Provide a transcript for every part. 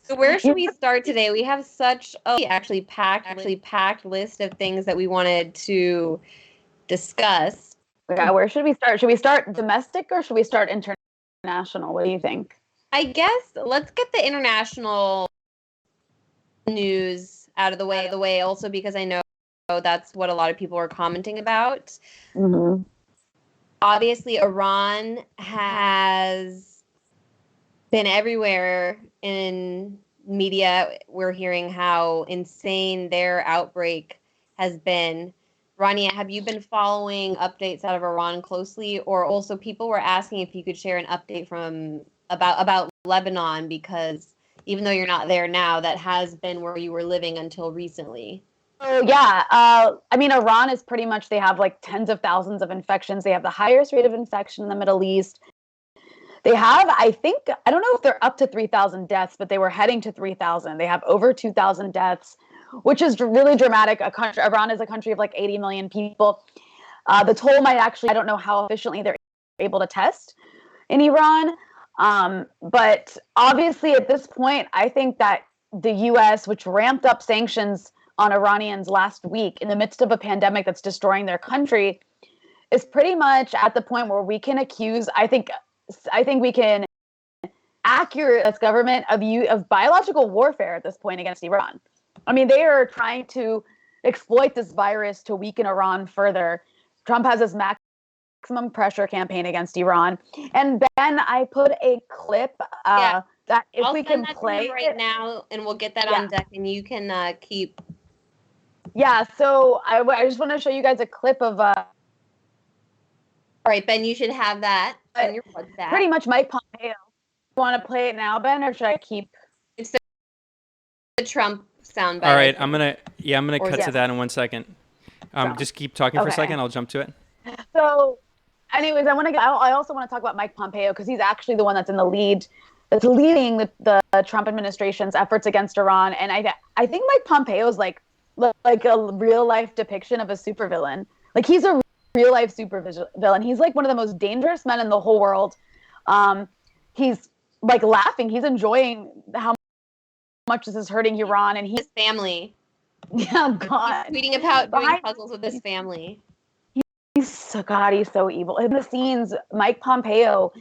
So where should we start today? We have such a actually packed list of things that we wanted to discuss. Yeah, where should we start? Should we start domestic or should we start international? What do you think? I guess let's get the international news out of the way also because I know that's what a lot of people are commenting about. Mm-hmm. Obviously, Iran has been everywhere in media. We're hearing how insane their outbreak has been. Rania, have you been following updates out of Iran closely? Or also people were asking if you could share an update from about Lebanon, because even though you're not there now, that has been where you were living until recently. Oh, yeah. I mean, Iran is pretty much, they have like tens of thousands of infections. They have the highest rate of infection in the Middle East. They have, I think, I don't know if they're up to 3,000 deaths, but they were heading to 3,000. They have over 2,000 deaths, which is really dramatic. Iran is a country of like 80 million people. The toll might actually, I don't know how efficiently they're able to test in Iran. But obviously at this point, I think that the US, which ramped up sanctions on Iranians last week in the midst of a pandemic that's destroying their country, is pretty much at the point where we can accuse, I think we can accurate this government of biological warfare at this point against Iran. I mean, they are trying to exploit this virus to weaken Iran further. Trump has this maximum pressure campaign against Iran. And Ben, I put a clip that if I'll we send can that play to him right now, and we'll get that on deck, and you can keep. Yeah, so I just want to show you guys a clip of. All right, Ben, you should have that on your WhatsApp. Pretty much Mike Pompeo. You want to play it now, Ben, or should I keep? It's the Trump soundbite. All right, I'm gonna cut to that in 1 second. Just keep talking for a second. I'll jump to it. So, anyways, I also want to talk about Mike Pompeo because he's actually the one that's in the lead, that's leading the Trump administration's efforts against Iran. And I think Mike Pompeo is like a real life depiction of a supervillain. Like he's a real life supervillain. He's like one of the most dangerous men in the whole world. He's like laughing. He's enjoying how much this is hurting Iran, and his family. Yeah, God. He's tweeting about doing puzzles with his family. He's so evil. In the scenes, Mike Pompeo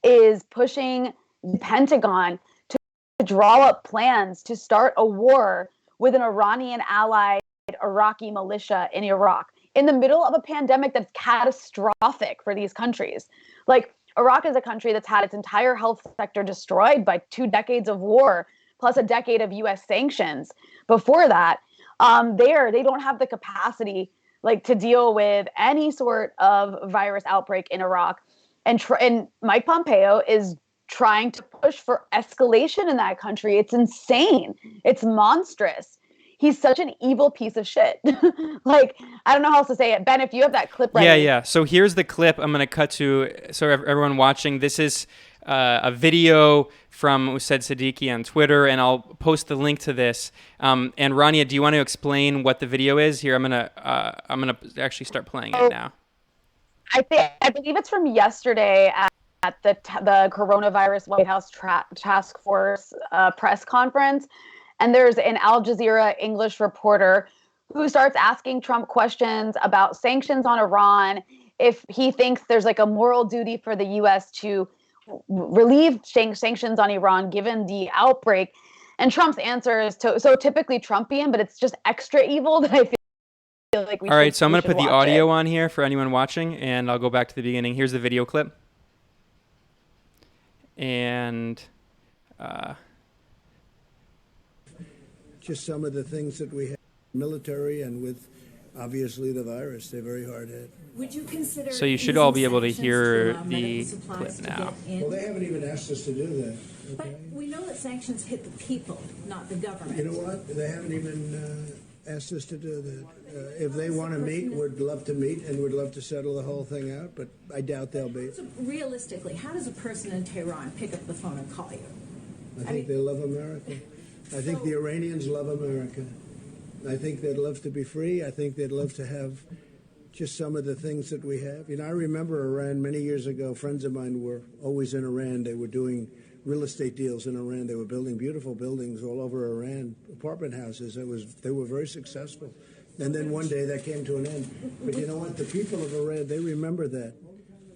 is pushing the Pentagon to draw up plans to start a war with an Iranian allied Iraqi militia in Iraq in the middle of a pandemic that's catastrophic for these countries. Like, Iraq is a country that's had its entire health sector destroyed by 2 decades of war, plus a decade of U.S. sanctions. Before that, they don't have the capacity to deal with any sort of virus outbreak in Iraq. And Mike Pompeo is trying to push for escalation in that country. It's insane. It's monstrous. He's such an evil piece of shit. I don't know how else to say it. Ben, if you have that clip ready. Yeah. So here's the clip I'm going to cut to. So everyone watching, this is a video from Usaid Siddiqui on Twitter, and I'll post the link to this. And Rania, do you want to explain what the video is? Here, I'm gonna actually start playing it now. I believe it's from yesterday at the coronavirus White House task force press conference. And there's an Al Jazeera English reporter who starts asking Trump questions about sanctions on Iran, if he thinks there's a moral duty for the U.S. to relieve sanctions on Iran given the outbreak. And Trump's answer is so typically Trumpian, but it's just extra evil that I feel like we should. All right, so I'm going to put the audio on here for anyone watching, and I'll go back to the beginning. Here's the video clip. And just some of the things that we have military and with obviously the virus, they're very hard hit. Would you consider? So you should all be able to hear the clip now. Well, they haven't even asked us to do that. Okay? But we know that sanctions hit the people, not the government. You know what? They haven't even asked us to do that. If they want to meet, we'd love to meet and we'd love to settle the whole thing out, but I doubt they'll be. So realistically, how does a person in Tehran pick up the phone and call you? I think they love America. I think the Iranians love America. I think they'd love to be free. I think they'd love to have just some of the things that we have. You know, I remember Iran many years ago. Friends of mine were always in Iran. They were doing real estate deals in Iran. They were building beautiful buildings all over Iran, apartment houses. They were very successful. And then one day that came to an end. But you know what? The people of Iran, they remember that.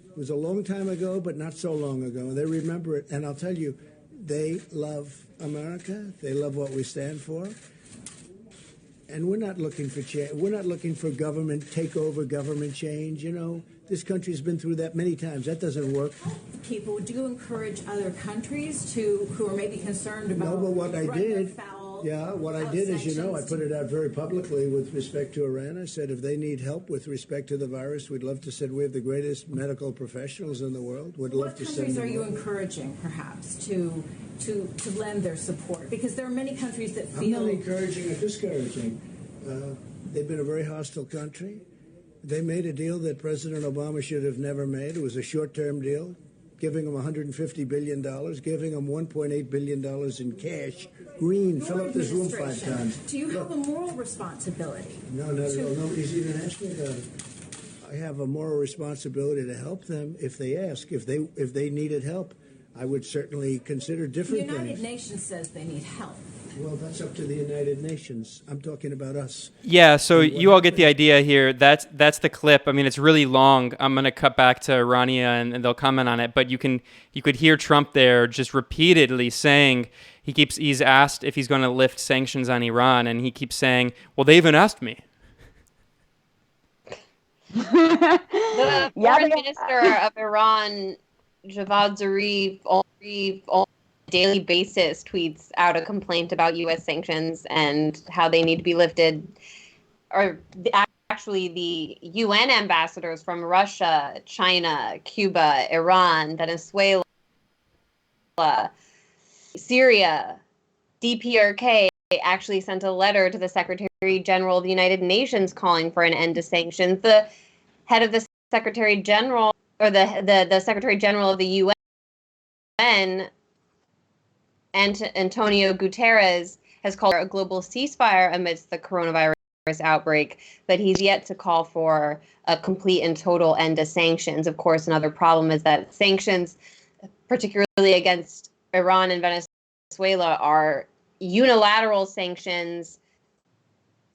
It was a long time ago, but not so long ago. They remember it. And I'll tell you, they love America. They love what we stand for. And we're not looking for change. We're not looking for government takeover, government change. You know, this country's been through that many times. That doesn't work. People, do you encourage other countries who are maybe concerned about? No, but what I did, what I did is, I put it out very publicly with respect to Iran. I said if they need help with respect to the virus, we'd love to send. We have the greatest medical professionals in the world. We'd love to send them. What countries are you encouraging, perhaps, to lend their support? Because there are many countries that feel. I'm not encouraging or discouraging. They've been a very hostile country. They made a deal that President Obama should have never made. It was a short-term deal, giving them $150 billion, giving them $1.8 billion in cash. Green, fill up this room 5 times. Do you have a moral responsibility? No, nobody's even asking about it. I have a moral responsibility to help them if they ask. If they needed help, I would certainly consider different things. The United Nations says they need help. Well, that's up to the United Nations. I'm talking about us. Yeah, so you all get the idea here. That's the clip. I mean, it's really long. I'm going to cut back to Rania and they'll comment on it. But you could hear Trump there just repeatedly saying, he's asked if he's going to lift sanctions on Iran, and he keeps saying, well, they even asked me. The foreign minister of Iran, Javad Zarif, on a daily basis tweets out a complaint about U.S. sanctions and how they need to be lifted. Or actually, the UN ambassadors from Russia, China, Cuba, Iran, Venezuela, Syria, DPRK actually sent a letter to the Secretary General of the United Nations calling for an end to sanctions. The head of the Secretary General, or the Secretary General of the UN, Antonio Guterres, has called for a global ceasefire amidst the coronavirus outbreak, but he's yet to call for a complete and total end to sanctions. Of course, another problem is that sanctions, particularly against Iran and Venezuela, are unilateral sanctions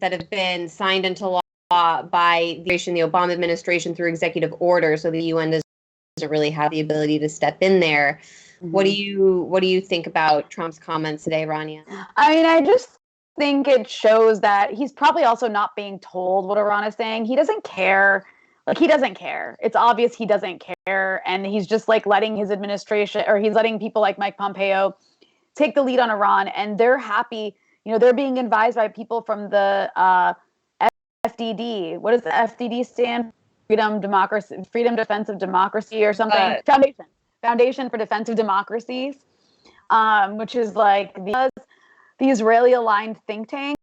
that have been signed into law by the Obama administration through executive order, so the UN doesn't really have the ability to step in there. Mm-hmm. What do you think about Trump's comments today, Rania? I mean, I just think it shows that he's probably also not being told what Iran is saying. He doesn't care. Like, he doesn't care. It's obvious he doesn't care. And he's just like letting his administration, or he's letting people like Mike Pompeo take the lead on Iran. And they're happy. You know, they're being advised by people from the FDD. What does the FDD stand? Freedom, Defense of Democracy or something. Foundation for Defense of Democracies, which is like the Israeli-aligned think tank,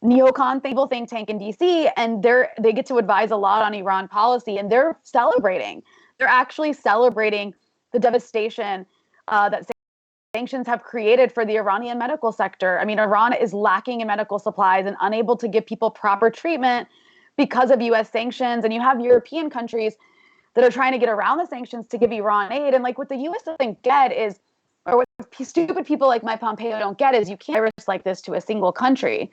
neocon think tank in DC, and they get to advise a lot on Iran policy, and they're celebrating. They're actually celebrating the devastation that sanctions have created for the Iranian medical sector. I mean, Iran is lacking in medical supplies and unable to give people proper treatment because of U.S. sanctions, and you have European countries that are trying to get around the sanctions to give Iran aid. And like what the U.S. doesn't get is, or what stupid people like Mike Pompeo don't get is, you can't virus like this to a single country.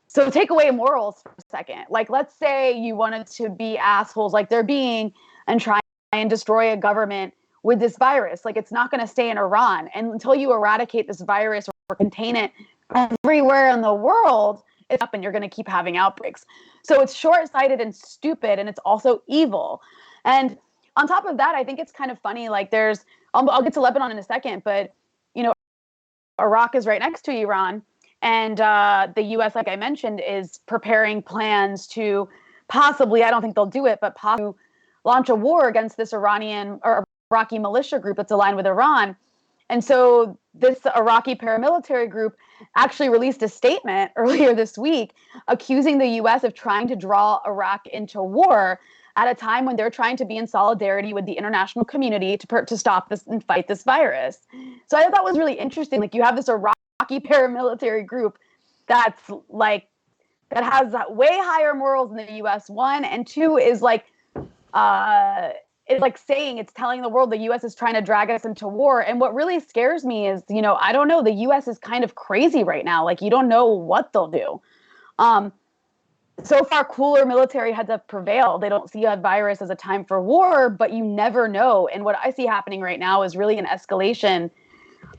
So take away morals for a second. Like, let's say you wanted to be assholes like they're being and try and destroy a government with this virus. Like, it's not going to stay in Iran. And until you eradicate this virus or contain it everywhere in the world, it's up and you're going to keep having outbreaks. So it's short-sighted and stupid, and it's also evil. And on top of that, I think it's kind of funny. Like, I'll get to Lebanon in a second, but, you know, Iraq is right next to Iran. And the U.S., like I mentioned, is preparing plans to possibly, I don't think they'll do it, but possibly launch a war against this Iranian or Iraqi militia group that's aligned with Iran. And so this Iraqi paramilitary group actually released a statement earlier this week accusing the U.S. of trying to draw Iraq into war at a time when they're trying to be in solidarity with the international community to stop this and fight this virus. So I thought that was really interesting. Like, you have this Iraqi paramilitary group that's like, that has way higher morals than the U.S., one, and two is like, it's like saying, it's telling the world the U.S. is trying to drag us into war. And what really scares me is, I don't know, the U.S. is kind of crazy right now. Like, you don't know what they'll do. So far, cooler military heads have prevailed. They don't see a virus as a time for war, but you never know. And what I see happening right now is really an escalation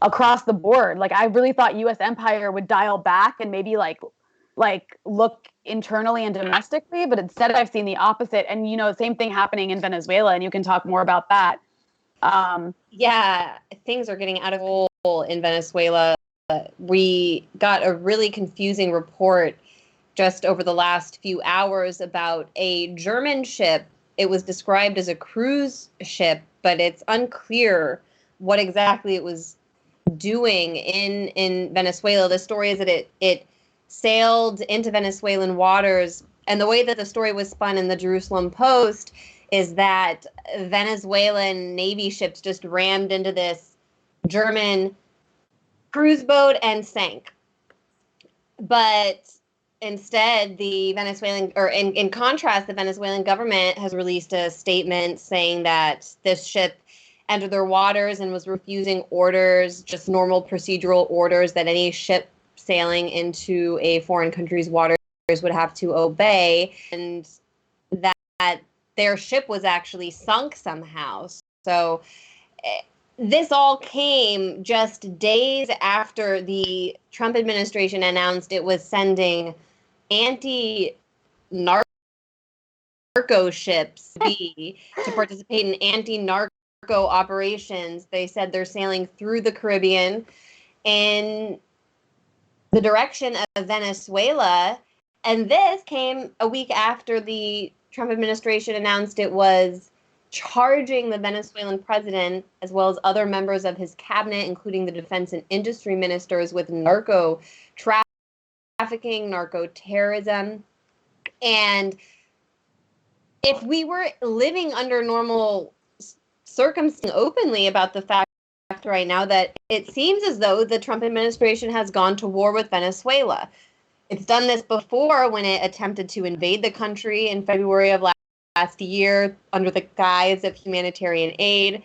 across the board. Like, I really thought U.S. empire would dial back and maybe like look internally and domestically, but instead I've seen the opposite. And same thing happening in Venezuela, and you can talk more about that. Yeah, things are getting out of control in Venezuela. We got a really confusing report just over the last few hours about a German ship. It was described as a cruise ship, but it's unclear what exactly it was doing in Venezuela. The story is that it sailed into Venezuelan waters, and the way that the story was spun in the Jerusalem Post is that Venezuelan Navy ships just rammed into this German cruise boat and sank. But instead, the Venezuelan, or in contrast, the Venezuelan government has released a statement saying that this ship entered their waters and was refusing orders, just normal procedural orders that any ship sailing into a foreign country's waters would have to obey, and that their ship was actually sunk somehow. So this all came just days after the Trump administration announced it was sending anti-narco ships to participate in anti-narco operations. They said they're sailing through the Caribbean in the direction of Venezuela. And this came a week after the Trump administration announced it was charging the Venezuelan president, as well as other members of his cabinet, including the defense and industry ministers, with narco trafficking, narco terrorism. And if we were living under normal circumstances openly about the fact right now that it seems as though the Trump administration has gone to war with Venezuela. It's done this before when it attempted to invade the country in February of last year under the guise of humanitarian aid.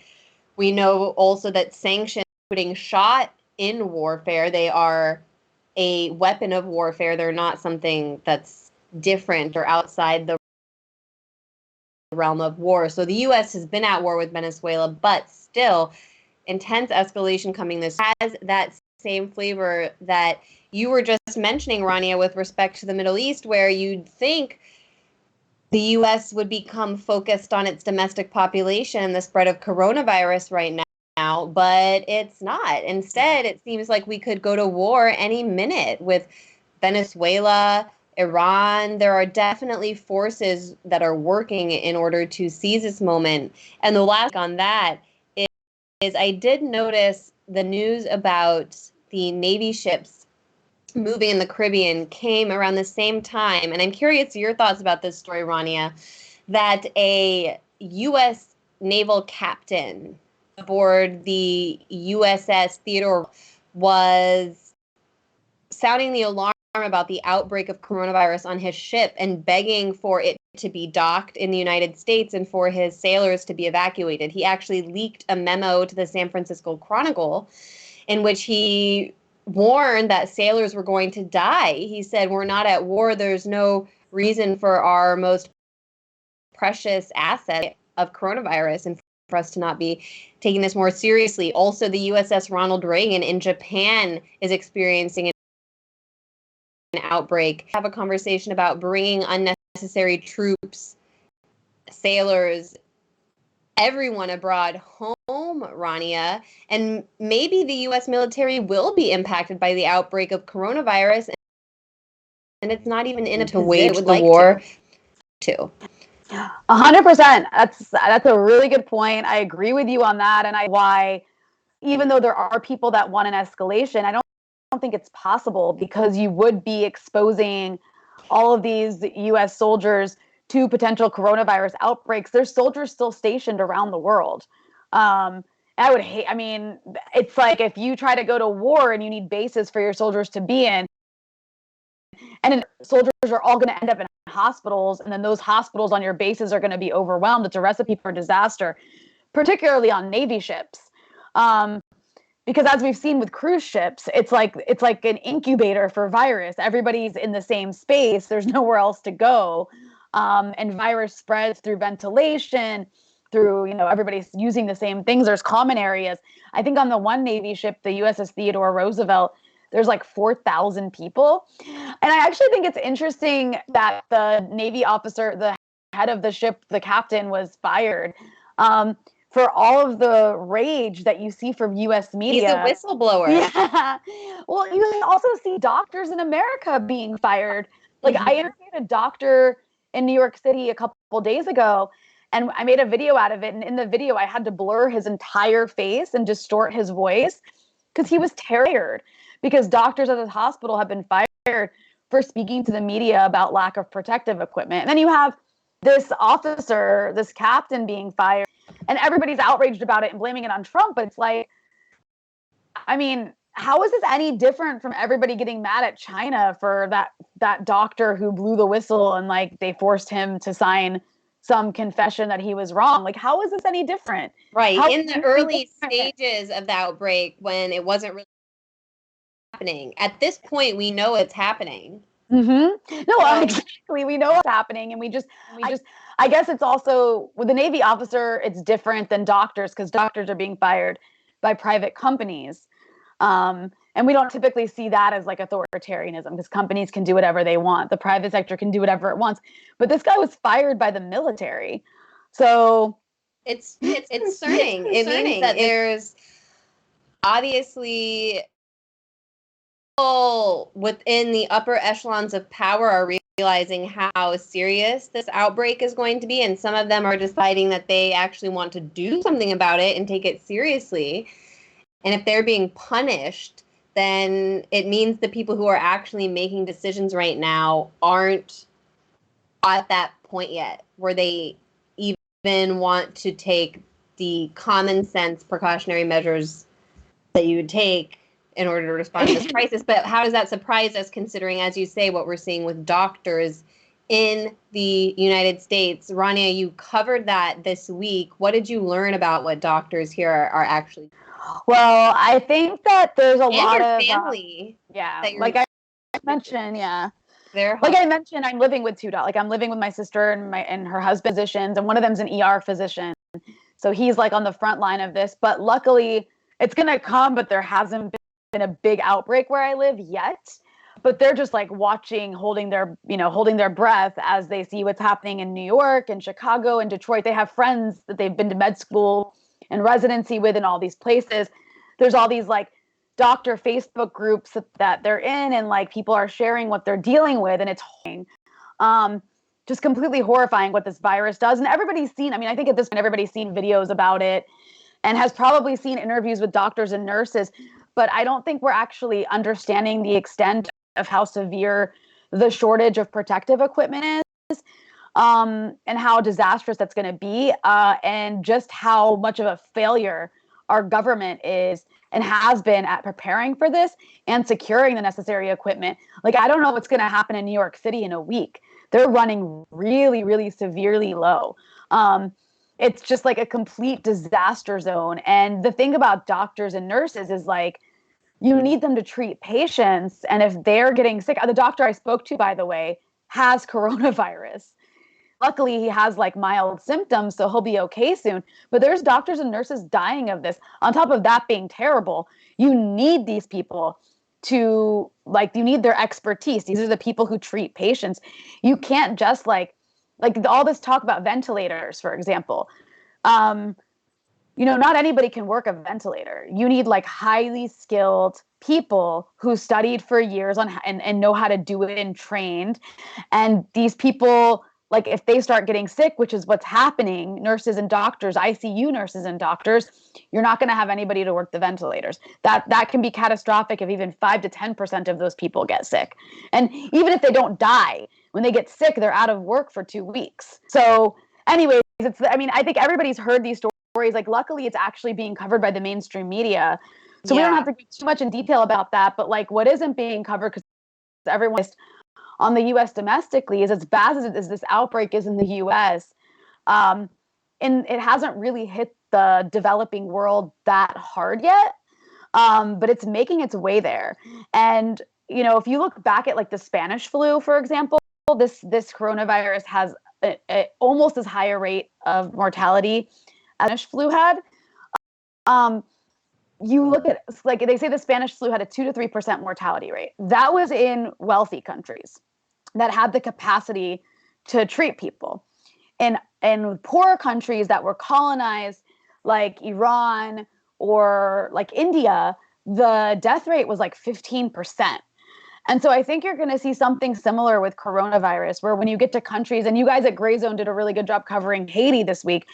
We know also that sanctions, putting shot in warfare, they are a weapon of warfare. They're not something that's different or outside the realm of war. So the U.S. has been at war with Venezuela, but still intense escalation coming. This has that same flavor that you were just mentioning, Rania, with respect to the Middle East, where you'd think the U.S. would become focused on its domestic population and the spread of coronavirus right now, but it's not. Instead, it seems like we could go to war any minute with Venezuela, Iran. There are definitely forces that are working in order to seize this moment. And the last on that is I did notice the news about the Navy ships moving in the Caribbean came around the same time. And I'm curious your thoughts about this story, Rania, that a U.S. naval captain aboard the USS Theodore was sounding the alarm about the outbreak of coronavirus on his ship and begging for it to be docked in the United States and for his sailors to be evacuated. He actually leaked a memo to the San Francisco Chronicle in which he warned that sailors were going to die. He said, "We're not at war. There's no reason for our most precious asset of coronavirus and for us to not be taking this more seriously." Also, the USS Ronald Reagan in Japan is experiencing an outbreak. Have a conversation about bringing unnecessary troops, sailors, everyone abroad home, Rania, and maybe the U.S. military will be impacted by the outbreak of coronavirus, and it's not even in a to wage the war to. 100%. That's a really good point. I agree with you on that, and why, even though there are people that want an escalation, I don't think it's possible, because you would be exposing all of these U.S. soldiers to potential coronavirus outbreaks. There's soldiers still stationed around the world. I mean, it's like if you try to go to war and you need bases for your soldiers to be in, and soldiers are all going to end up in hospitals, and then those hospitals on your bases are going to be overwhelmed. It's a recipe for disaster, particularly on Navy ships. Because as we've seen with cruise ships, it's like an incubator for virus. Everybody's in the same space. There's nowhere else to go. And virus spreads through ventilation, through, everybody's using the same things. There's common areas. I think on the one Navy ship, the USS Theodore Roosevelt, there's like 4,000 people. And I actually think it's interesting that the Navy officer, the head of the ship, the captain, was fired. For all of the rage that you see from U.S. media. He's a whistleblower. Yeah. Well, you also see doctors in America being fired. Like, I interviewed a doctor in New York City a couple days ago, and I made a video out of it. And in the video, I had to blur his entire face and distort his voice because he was tired, because doctors at his hospital have been fired for speaking to the media about lack of protective equipment. And then you have this officer, this captain, being fired. And everybody's outraged about it and blaming it on Trump. But it's like, I mean, how is this any different from everybody getting mad at China for that doctor who blew the whistle and like they forced him to sign some confession that he was wrong? Like, how is this any different? Right. In the early stages of the outbreak, when it wasn't really happening. At this point, we know it's happening. No, exactly. We know what's happening, and we just. I guess it's also with the Navy officer, it's different than doctors, because doctors are being fired by private companies, and we don't typically see that as like authoritarianism, because companies can do whatever they want. The private sector can do whatever it wants, but this guy was fired by the military, so it's concerning. It means that there's obviously people within the upper echelons of power are realizing how serious this outbreak is going to be, and some of them are deciding that they actually want to do something about it and take it seriously. And if they're being punished, then it means the people who are actually making decisions right now aren't at that point yet where they even want to take the common sense precautionary measures that you would take in order to respond to this crisis. But how does that surprise us, considering, as you say, what we're seeing with doctors in the United States? Rania, you covered that this week. What did you learn about what doctors here are actually doing? Well, I think that there's a lot of family. Like I mentioned, like I mentioned, I'm living with two dogs. Like, I'm living with my sister and her husband physicians, and one of them's an ER physician. So he's like on the front line of this. But luckily, it's gonna come. But there hasn't been a big outbreak where I live yet. But they're just like watching, holding their breath as they see what's happening in New York and Chicago and Detroit. They have friends that they've been to med school and residency with in all these places. There's all these like doctor Facebook groups that they're in, and like people are sharing what they're dealing with, and it's just completely horrifying what this virus does. And everybody's seen, I think at this point everybody's seen videos about it and has probably seen interviews with doctors and nurses, but I don't think we're actually understanding the extent of how severe the shortage of protective equipment is, and how disastrous that's going to be, and just how much of a failure our government is and has been at preparing for this and securing the necessary equipment. Like, I don't know what's going to happen in New York City in a week. They're running really, really severely low. It's just like a complete disaster zone. And the thing about doctors and nurses is like, you need them to treat patients. And if they're getting sick, the doctor I spoke to, by the way, has coronavirus. Luckily, he has like mild symptoms, so he'll be okay soon. But there's doctors and nurses dying of this. On top of that being terrible, you need these people to, like, you need their expertise. These are the people who treat patients. You can't just like all this talk about ventilators, for example. Not anybody can work a ventilator. You need like highly skilled people who studied for years on and know how to do it and trained. And these people, like, if they start getting sick, which is what's happening, nurses and doctors, ICU nurses and doctors, you're not going to have anybody to work the ventilators. That can be catastrophic if even 5 to 10% of those people get sick. And even if they don't die, when they get sick, they're out of work for 2 weeks. So anyways, I think everybody's heard these stories. Like, luckily, it's actually being covered by the mainstream media. So we don't have to go too much in detail about that. But like, what isn't being covered, because everyone is on the U.S. domestically is as bad as this outbreak is in the U.S., and it hasn't really hit the developing world that hard yet, but it's making its way there. And, if you look back at like the Spanish flu, for example, this coronavirus has almost as high a rate of mortality as Spanish flu had. You look at, like they say, the Spanish flu had a 2 to 3% mortality rate. That was in wealthy countries that had the capacity to treat people. And poorer countries that were colonized, like Iran or like India, the death rate was like 15%. And so I think you're going to see something similar with coronavirus, where when you get to countries, and you guys at Grayzone did a really good job covering Haiti this week,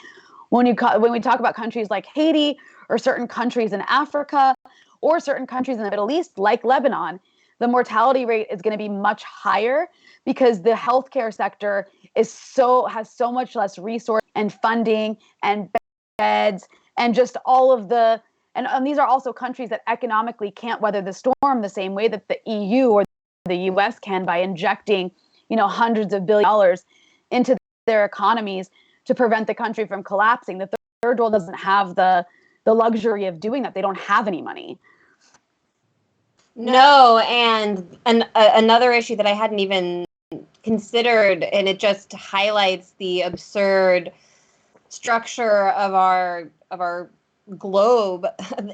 when we talk about countries like Haiti or certain countries in Africa or certain countries in the Middle East, like Lebanon, the mortality rate is going to be much higher because the healthcare sector has so much less resource and funding and beds and just all of the. And these are also countries that economically can't weather the storm the same way that the EU or the US can, by injecting, hundreds of billions of dollars into their economies to prevent the country from collapsing. The third world doesn't have the luxury of doing that. They don't have any money. No, and another issue that I hadn't even considered, and it just highlights the absurd structure of our globe,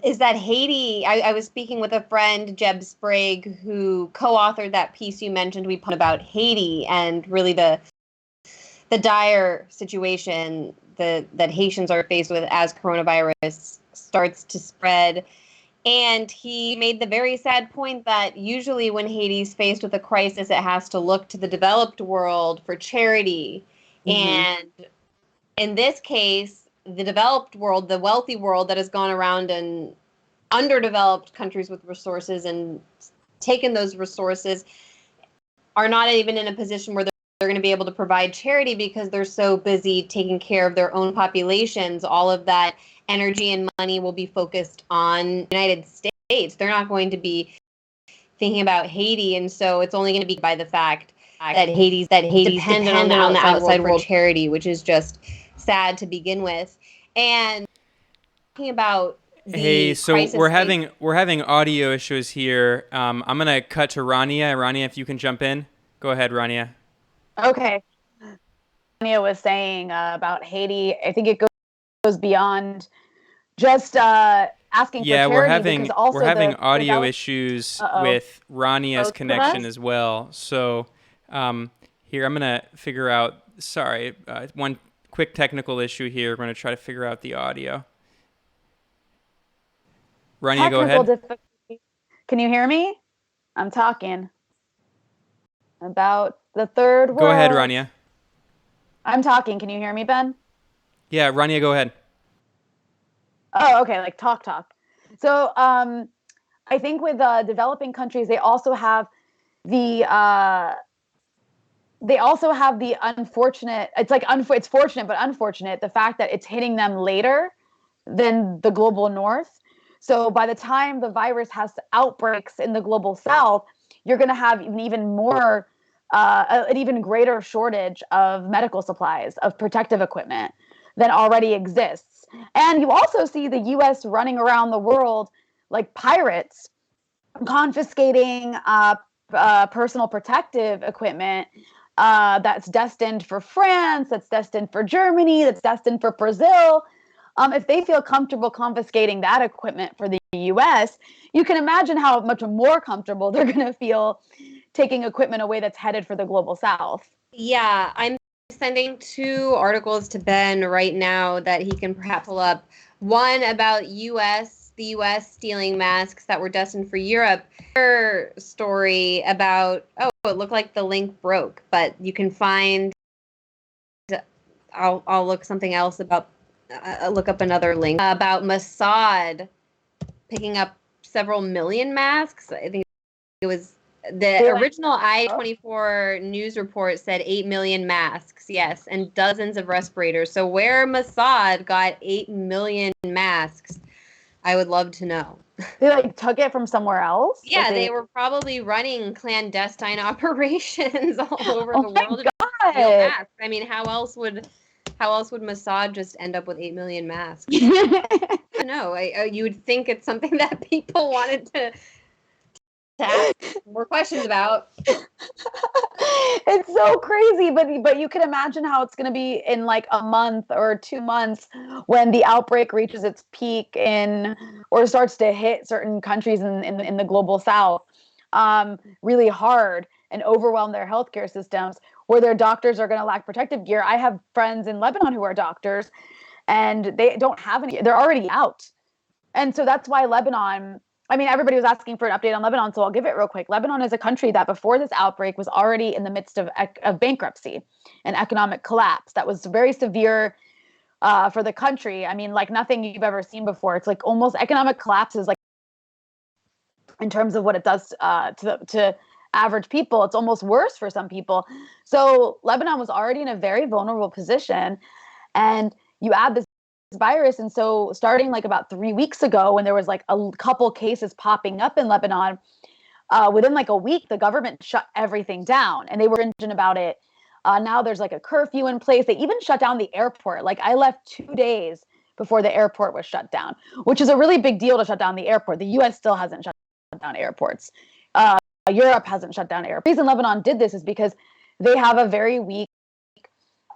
is that Haiti. I was speaking with a friend, Jeb Sprague, who co-authored that piece you mentioned we put about Haiti and really the dire situation that Haitians are faced with as coronavirus starts to spread. And he made the very sad point that usually when Haiti's faced with a crisis, it has to look to the developed world for charity. Mm-hmm. And in this case, the developed world, the wealthy world that has gone around and underdeveloped countries with resources and taken those resources, are not even in a position where they're going to be able to provide charity because they're so busy taking care of their own populations. All of that energy and money will be focused on the United States. They're not going to be thinking about Haiti. And so it's only going to be by the fact that Haiti's dependent on the outside world for charity, which is just sad to begin with. And talking about so we're having audio issues here. I'm gonna cut to Rania. Rania, if you can jump in, go ahead, Rania. Okay. Rania was saying about Haiti. I think it goes beyond just asking for charity. We're having audio issues with Rania's connection as well. So here, I'm gonna figure out. Sorry, one quick technical issue here. We're going to try to figure out the audio. Rania, go ahead. Difficulty. Can you hear me? I'm talking about the third world. Go ahead, Rania. I'm talking. Can you hear me, Ben? Yeah, Rania, go ahead. Oh, okay. Like talk. So I think with developing countries, they also have the unfortunate, it's fortunate but unfortunate, the fact that it's hitting them later than the global north. So by the time the virus has outbreaks in the global south, you're going to have an even greater shortage of medical supplies, of protective equipment than already exists. And you also see the U.S. running around the world like pirates, confiscating personal protective equipment that's destined for France, that's destined for Germany, that's destined for Brazil. If they feel comfortable confiscating that equipment for the U.S., you can imagine how much more comfortable they're going to feel taking equipment away that's headed for the global south. Yeah, I'm sending 2 articles to Ben right now that he can perhaps pull up. One about the U.S. stealing masks that were destined for Europe. Another story about, it looked like the link broke, but you can find, I'll look something else about, look up another link about Mossad picking up several million masks. I think it was the original I-24 news report said 8 million masks, yes, and dozens of respirators. So where Mossad got 8 million masks, I would love to know. They like took it from somewhere else? Yeah, Like they were probably running clandestine operations all over the my world to steal God. masks. I mean, how else would Mossad just end up with 8 million masks? No, you would think it's something that people wanted to ask more questions about. It's so crazy, but you can imagine how it's going to be in like a month or 2 months when the outbreak reaches its peak or starts to hit certain countries in the global south really hard and overwhelm their healthcare systems, where their doctors are going to lack protective gear. I have friends in Lebanon who are doctors, and they don't have any. They're already out. And so that's why Lebanon, I mean, everybody was asking for an update on Lebanon, so I'll give it real quick. Lebanon is a country that before this outbreak was already in the midst of bankruptcy and economic collapse. That was very severe for the country. I mean, like nothing you've ever seen before. It's like almost economic collapse is like, in terms of what it does to average people, it's almost worse for some people. So Lebanon was already in a very vulnerable position. And you add this virus. And so starting like about 3 weeks ago, when there was like a couple cases popping up in Lebanon, within like a week, the government shut everything down and they were stringent about it. Now there's like a curfew in place. They even shut down the airport. Like I left 2 days before the airport was shut down, which is a really big deal to shut down the airport. The US still hasn't shut down airports. Europe hasn't shut down airports. The reason Lebanon did this is because they have a very weak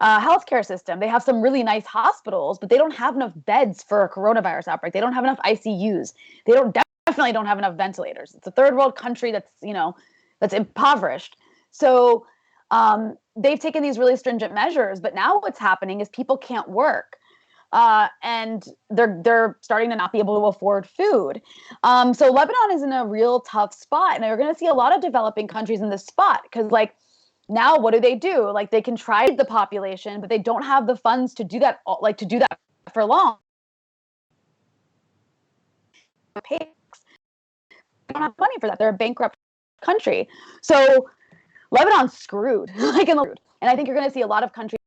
healthcare system. They have some really nice hospitals, but they don't have enough beds for a coronavirus outbreak. They don't have enough ICUs. They definitely don't have enough ventilators. It's a third world country that's impoverished. So they've taken these really stringent measures, but now what's happening is people can't work. And they're starting to not be able to afford food. So Lebanon is in a real tough spot, and we're going to see a lot of developing countries in this spot because, like, now what do? Like, they can try the population, but they don't have the funds to do that. Like, to do that for long. They don't have money for that. They're a bankrupt country. So Lebanon's screwed. And I think you're going to see a lot of countries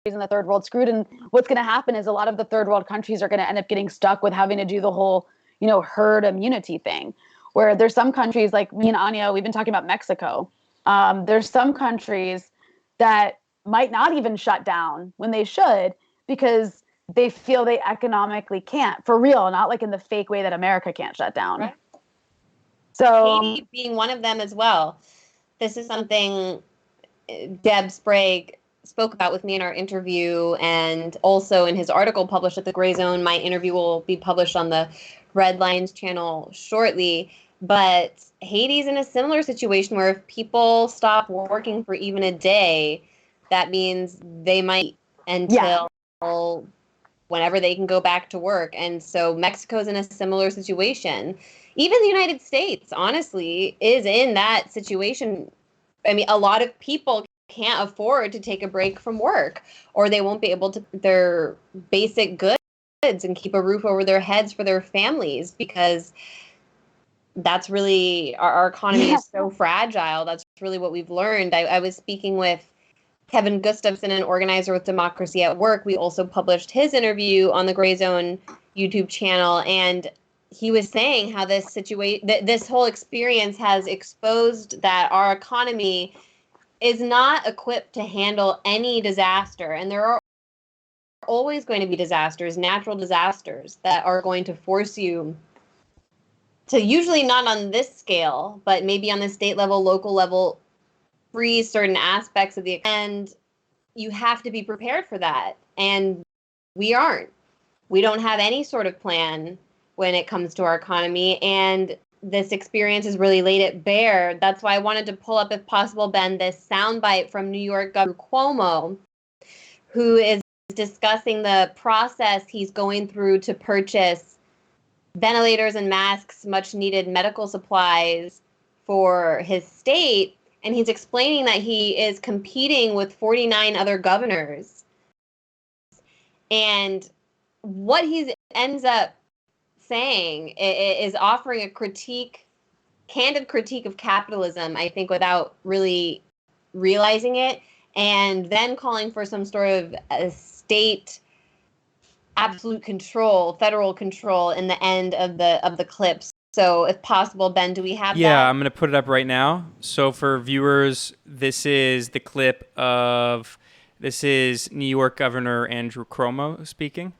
in the third world screwed. And what's going to happen is a lot of the third world countries are going to end up getting stuck with having to do the whole, herd immunity thing, where there's some countries like me and Anya, we've been talking about Mexico. There's some countries that might not even shut down when they should because they feel they economically can't, for real, not like in the fake way that America can't shut down. Right. So Haiti being one of them as well. This is something Deb Sprague spoke about with me in our interview, and also in his article published at the Grayzone. My interview will be published on the Red Lines channel shortly. But Haiti's in a similar situation where if people stop working for even a day, that means they might until whenever they can go back to work. And so Mexico's in a similar situation. Even the United States, honestly, is in that situation. I mean, a lot of people can't afford to take a break from work, or they won't be able to their basic goods and keep a roof over their heads for their families, because that's really our economy is so fragile. That's really what we've learned. I was speaking with Kevin Gustafson, an organizer with Democracy at Work. We also published his interview on the Grayzone YouTube channel, and he was saying how this this whole experience has exposed that our economy is not equipped to handle any disaster, and there are always going to be disasters, natural disasters, that are going to force you to, usually not on this scale, but maybe on the state level, local level, freeze certain aspects of the, and you have to be prepared for that. And we aren't. We don't have any sort of plan when it comes to our economy, and this experience has really laid it bare. That's why I wanted to pull up, if possible, Ben, this soundbite from New York Governor Cuomo, who is discussing the process he's going through to purchase ventilators and masks, much needed medical supplies for his state. And he's explaining that he is competing with 49 other governors. And what he ends up saying is offering a candid critique of capitalism, I think, without really realizing it, and then calling for some sort of state absolute control, federal control in the end of the clip. So if possible, Ben, do we have Yeah, that? I'm going to put it up right now. So for viewers, this is the clip of, this is New York Governor Andrew Cuomo speaking.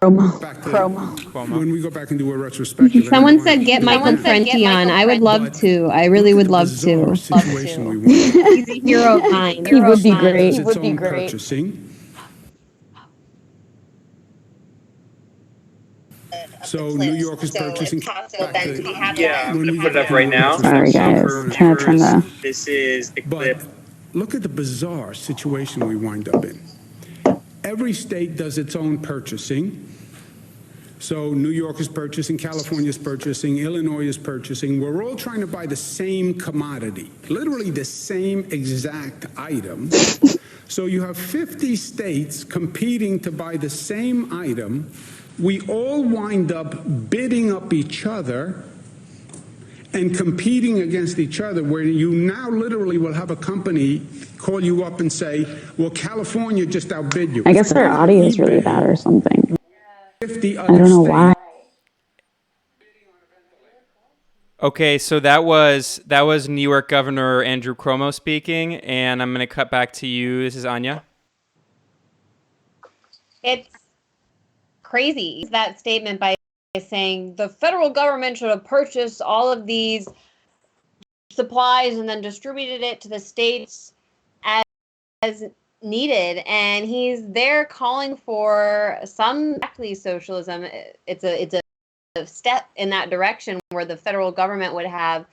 Cuomo. When we go back and do a retrospective, Someone said get Michael Prenti on. I would love to. I really would love to. Situation we wind up. He's a hero of mine. He would be Does great. He its would be own great. purchasing. So New York is purchasing. Yeah, I'm going to put it up right now. Sorry, guys. Trying to turn the. This is the clip. But look at the bizarre situation we wind up in. Every state does its own purchasing. So New York is purchasing, California is purchasing, Illinois is purchasing. We're all trying to buy the same commodity, literally the same exact item. So you have 50 states competing to buy the same item. We all wind up bidding up each other and competing against each other, where you now literally will have a company call you up and say, well, California just outbid you. I guess their audio is really bad or something. 50 I other don't know states. why. Okay, so that was New York Governor Andrew Cuomo speaking, and I'm going to cut back to you. This is Anya. It's crazy, that statement by saying the federal government should have purchased all of these supplies and then distributed it to the states as needed. And he's there calling for some exactly socialism. It's a step in that direction where the federal government would have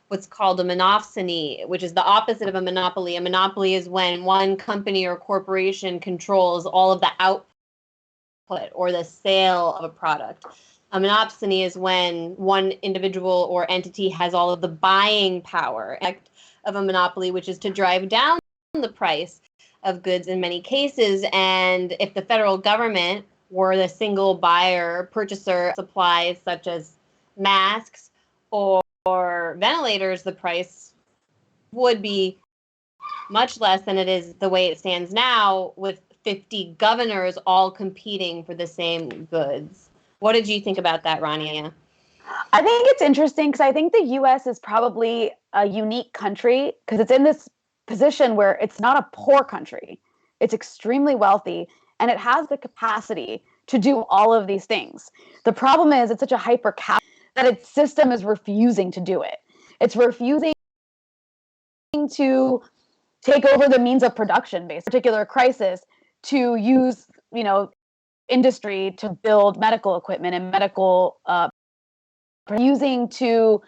what's called a monopsony, which is the opposite of a monopoly. A monopoly is when one company or corporation controls all of the output or the sale of a product. A monopsony is when one individual or entity has all of the buying power of a monopoly, which is to drive down the price of goods in many cases. And if the federal government were the single buyer, purchaser of supplies such as masks or ventilators, the price would be much less than it is the way it stands now, with 50 governors all competing for the same goods. What did you think about that, Rania? I think it's interesting because I think the U.S. is probably a unique country because it's in this position where it's not a poor country. It's extremely wealthy, and it has the capacity to do all of these things. The problem is it's such a hyper-capitalist that its system is refusing to do it. It's refusing to take over the means of production based on a particular crisis, to use, industry to build medical equipment and medical using to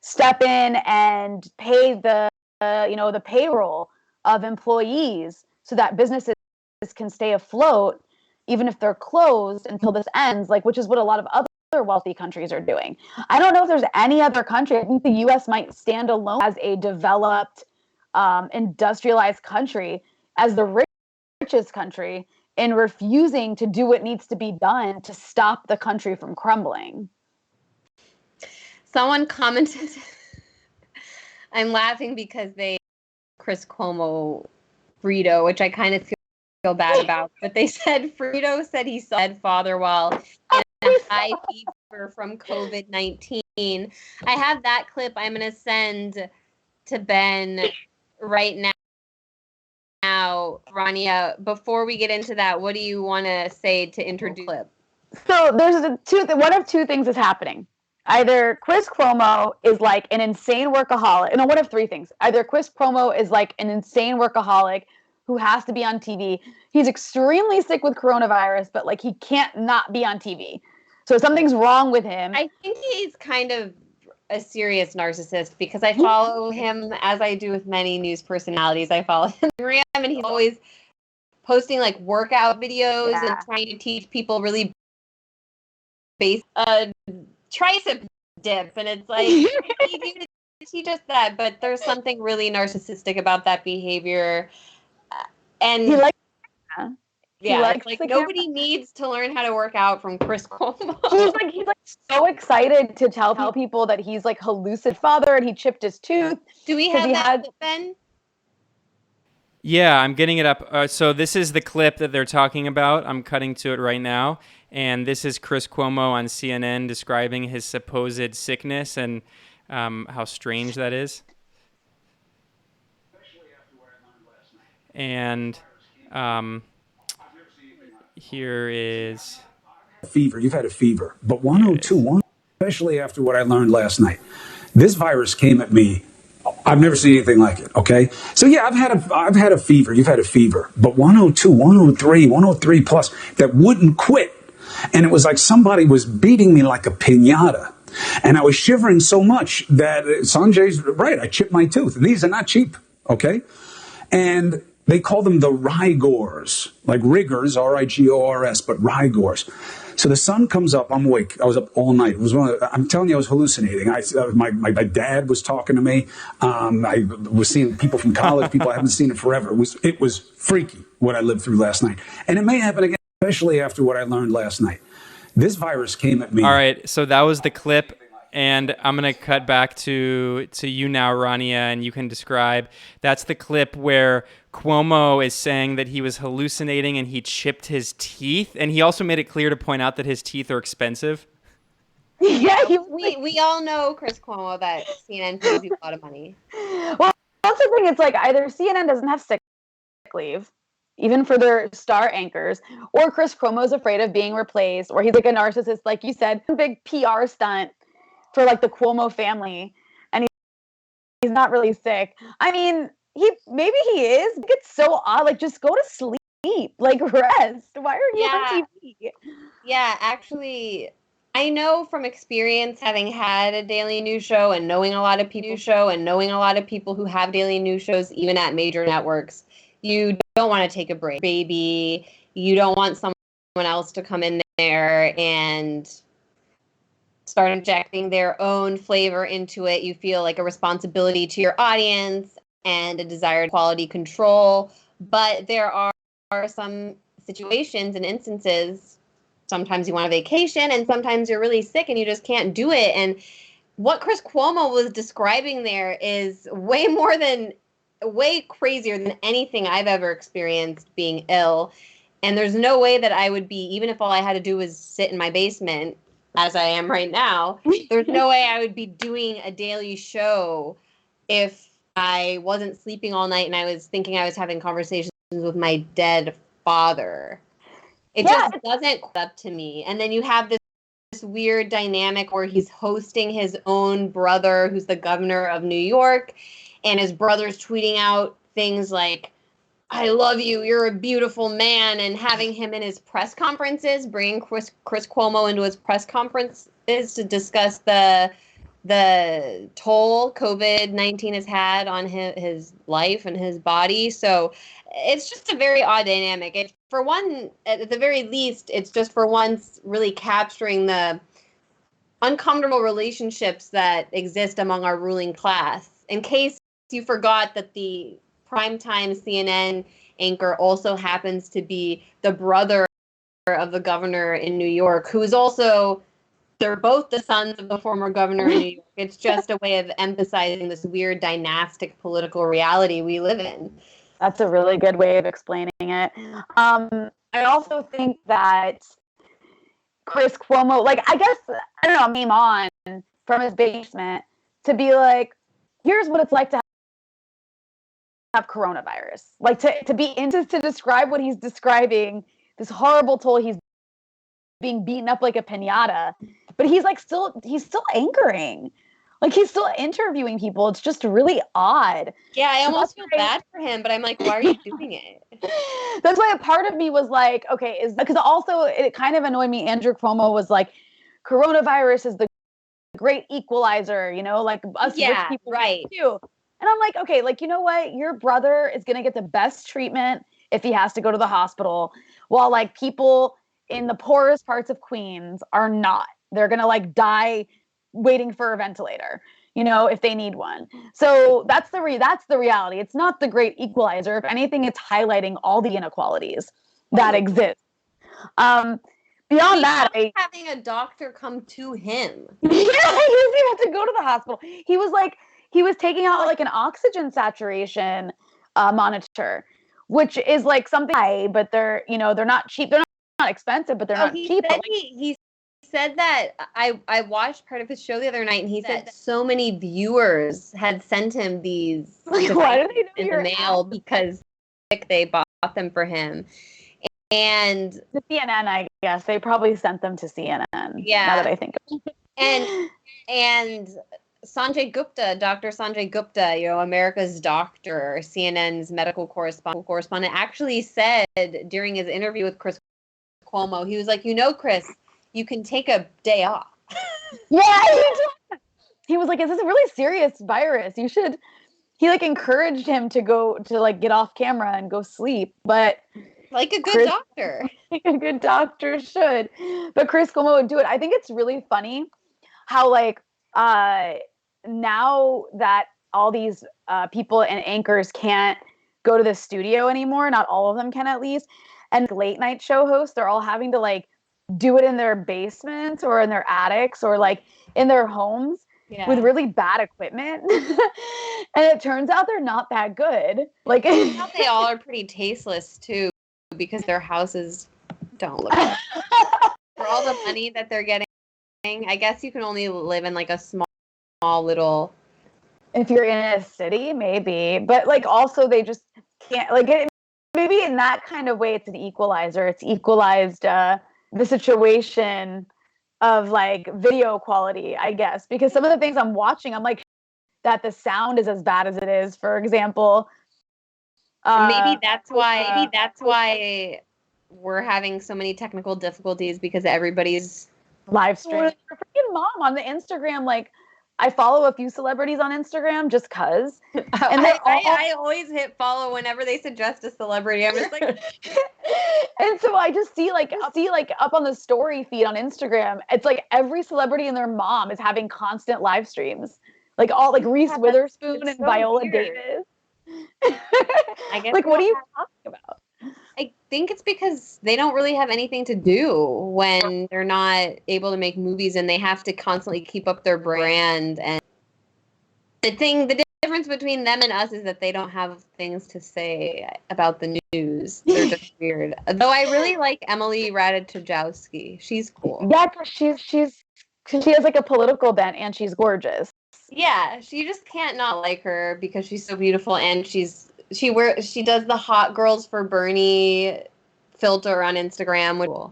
step in and pay the payroll of employees so that businesses can stay afloat even if they're closed until this ends, which is what a lot of other wealthy countries are doing. I don't know if there's any other country. I think the US might stand alone as a developed industrialized country, as the richest country, in refusing to do what needs to be done to stop the country from crumbling. Someone commented, I'm laughing because Chris Cuomo Frito, which I kind of feel bad about, but they said Frito said he saw his father while in a high fever from COVID-19. I have that clip I'm going to send to Ben right now. Rania, before we get into that, what do you want to say to introduce the clip? So there's one of two things is happening. Either Chris Cuomo is like an insane workaholic. No, one of three things. Either Chris Cuomo is like an insane workaholic who has to be on TV. He's extremely sick with coronavirus, but he can't not be on TV. So something's wrong with him. I think he's kind of a serious narcissist because I follow him, as I do with many news personalities. I follow him and he's always posting workout videos and trying to teach people really basic tricep dip, and it's he teach us that, but there's something really narcissistic about that behavior, and he likes nobody needs to learn how to work out from Chris Cuomo. He's so excited to tell people that he's hallucinated father and he chipped his tooth. Do we have that, Ben? Yeah, I'm getting it up. So this is the clip that they're talking about. I'm cutting to it right now. And this is Chris Cuomo on CNN describing his supposed sickness and how strange that is. And here is fever. You've had a fever. But 102, especially after what I learned last night. This virus came at me. I've never seen anything like it. Okay. So yeah, I've had a fever. You've had a fever, but 102, 103, 103 plus that wouldn't quit. And it was like somebody was beating me like a piñata. And I was shivering so much that Sanjay's right. I chipped my tooth. These are not cheap. Okay. And they call them the rigors, like rigors, R-I-G-O-R-S, but rigors. So the sun comes up. I'm awake. I was up all night. I'm telling you, I was hallucinating. My dad was talking to me. I was seeing people from college, people I haven't seen in forever. It was freaky what I lived through last night. And it may happen again, especially after what I learned last night. This virus came at me. All right. So that was the clip. And I'm going to cut back to you now, Rania, and you can describe. That's the clip where Cuomo is saying that he was hallucinating and he chipped his teeth. And he also made it clear to point out that his teeth are expensive. Yeah, we all know, Chris Cuomo, that CNN pays you a lot of money. Well, that's the thing. It's like either CNN doesn't have sick leave, even for their star anchors, or Chris Cuomo's afraid of being replaced, or he's like a narcissist, like you said, big PR stunt for like the Cuomo family, and he's not really sick. I mean, maybe he is. It's so odd. Like, just go to sleep, like rest. Why are you on TV? Yeah, actually, I know from experience, having had a daily news show and knowing a lot of people who have daily news shows, even at major networks, you don't want to take a break, baby. You don't want someone else to come in there and start injecting their own flavor into it. You feel like a responsibility to your audience and a desired quality control. But there are some situations and instances, sometimes you want a vacation and sometimes you're really sick and you just can't do it. And what Chris Cuomo was describing there is way crazier than anything I've ever experienced being ill. And there's no way that I would be, even if all I had to do was sit in my basement, as I am right now, there's no way I would be doing a daily show if I wasn't sleeping all night and I was thinking I was having conversations with my dead father. It just doesn't up to me. And then you have this weird dynamic where he's hosting his own brother, who's the governor of New York, and his brother's tweeting out things like, I love you, you're a beautiful man, and having him in his press conferences, bringing Chris Cuomo into his press conferences to discuss the toll COVID-19 has had on his life and his body. So it's just a very odd dynamic. For one, at the very least, it's just for once really capturing the uncomfortable relationships that exist among our ruling class. In case you forgot that the primetime CNN anchor also happens to be the brother of the governor in New York, who is also, they're both the sons of the former governor in New York. It's just a way of emphasizing this weird dynastic political reality we live in. That's a really good way of explaining it. I also think that Chris Cuomo, like, I guess, I don't know, meme on from his basement to be like, here's what it's like to have coronavirus. Like to describe what he's describing, this horrible toll, he's being beaten up like a piñata, but he's still anchoring. Like, he's still interviewing people. It's just really odd. Yeah, I almost feel bad for him, but I'm like, why are you doing it? That's why a part of me was like, okay, because also it kind of annoyed me. Andrew Cuomo was like, coronavirus is the great equalizer, like us rich people too. And I'm like, okay, like, you know what? Your brother is going to get the best treatment if he has to go to the hospital, while like people in the poorest parts of Queens are not. They're going to like die waiting for a ventilator, if they need one. So that's the reality. It's not the great equalizer. If anything, it's highlighting all the inequalities that exist. Beyond that, having a doctor come to him. Yeah, he had to go to the hospital. He was taking out like an oxygen saturation monitor, which is like something, but they're not cheap. They're not expensive, but they're not he cheap. said he said that I watched part of his show the other night, and he said so many viewers had sent him these Like, why do they know in your the mail because they bought them for him. And to CNN, I guess they probably sent them to CNN. Yeah. Now that I think of it. And Sanjay Gupta, Dr. Sanjay Gupta, America's doctor, CNN's medical correspondent, actually said during his interview with Chris Cuomo, he was like, Chris, you can take a day off. Yeah, he was like, is this a really serious virus? You should. He encouraged him to go to get off camera and go sleep, but like a good doctor. Like a good doctor should. But Chris Cuomo would do it. I think it's really funny how now that all these people and anchors can't go to the studio anymore, not all of them can at least, and late night show hosts, they're all having to do it in their basements or in their attics or in their homes. Yeah. With really bad equipment. And it turns out they're not that good. They all are pretty tasteless too, because their houses don't look good. For all the money that they're getting, I guess you can only live in a small little. If you're in a city, maybe. But also they just can't maybe in that kind of way it's an equalizer. It's equalized the situation of video quality, I guess, because some of the things I'm watching, I'm that the sound is as bad as it is, for example. Maybe that's why we're having so many technical difficulties, because everybody's live streaming. Your freaking mom on the Instagram, I follow a few celebrities on Instagram just cause. And I always hit follow whenever they suggest a celebrity. I'm just and so I just see up on the story feed on Instagram, it's every celebrity and their mom is having constant live streams. All Reese Witherspoon and Viola Davis. I guess what are you talking about? I think it's because they don't really have anything to do when they're not able to make movies, and they have to constantly keep up their brand. And the difference between them and us is that they don't have things to say about the news. They're just weird. Though I really like Emily Ratajkowski. She's cool. Yeah, she has a political bent, and she's gorgeous. Yeah, she just can't not like her because she's so beautiful, and she does the hot girls for Bernie filter on Instagram.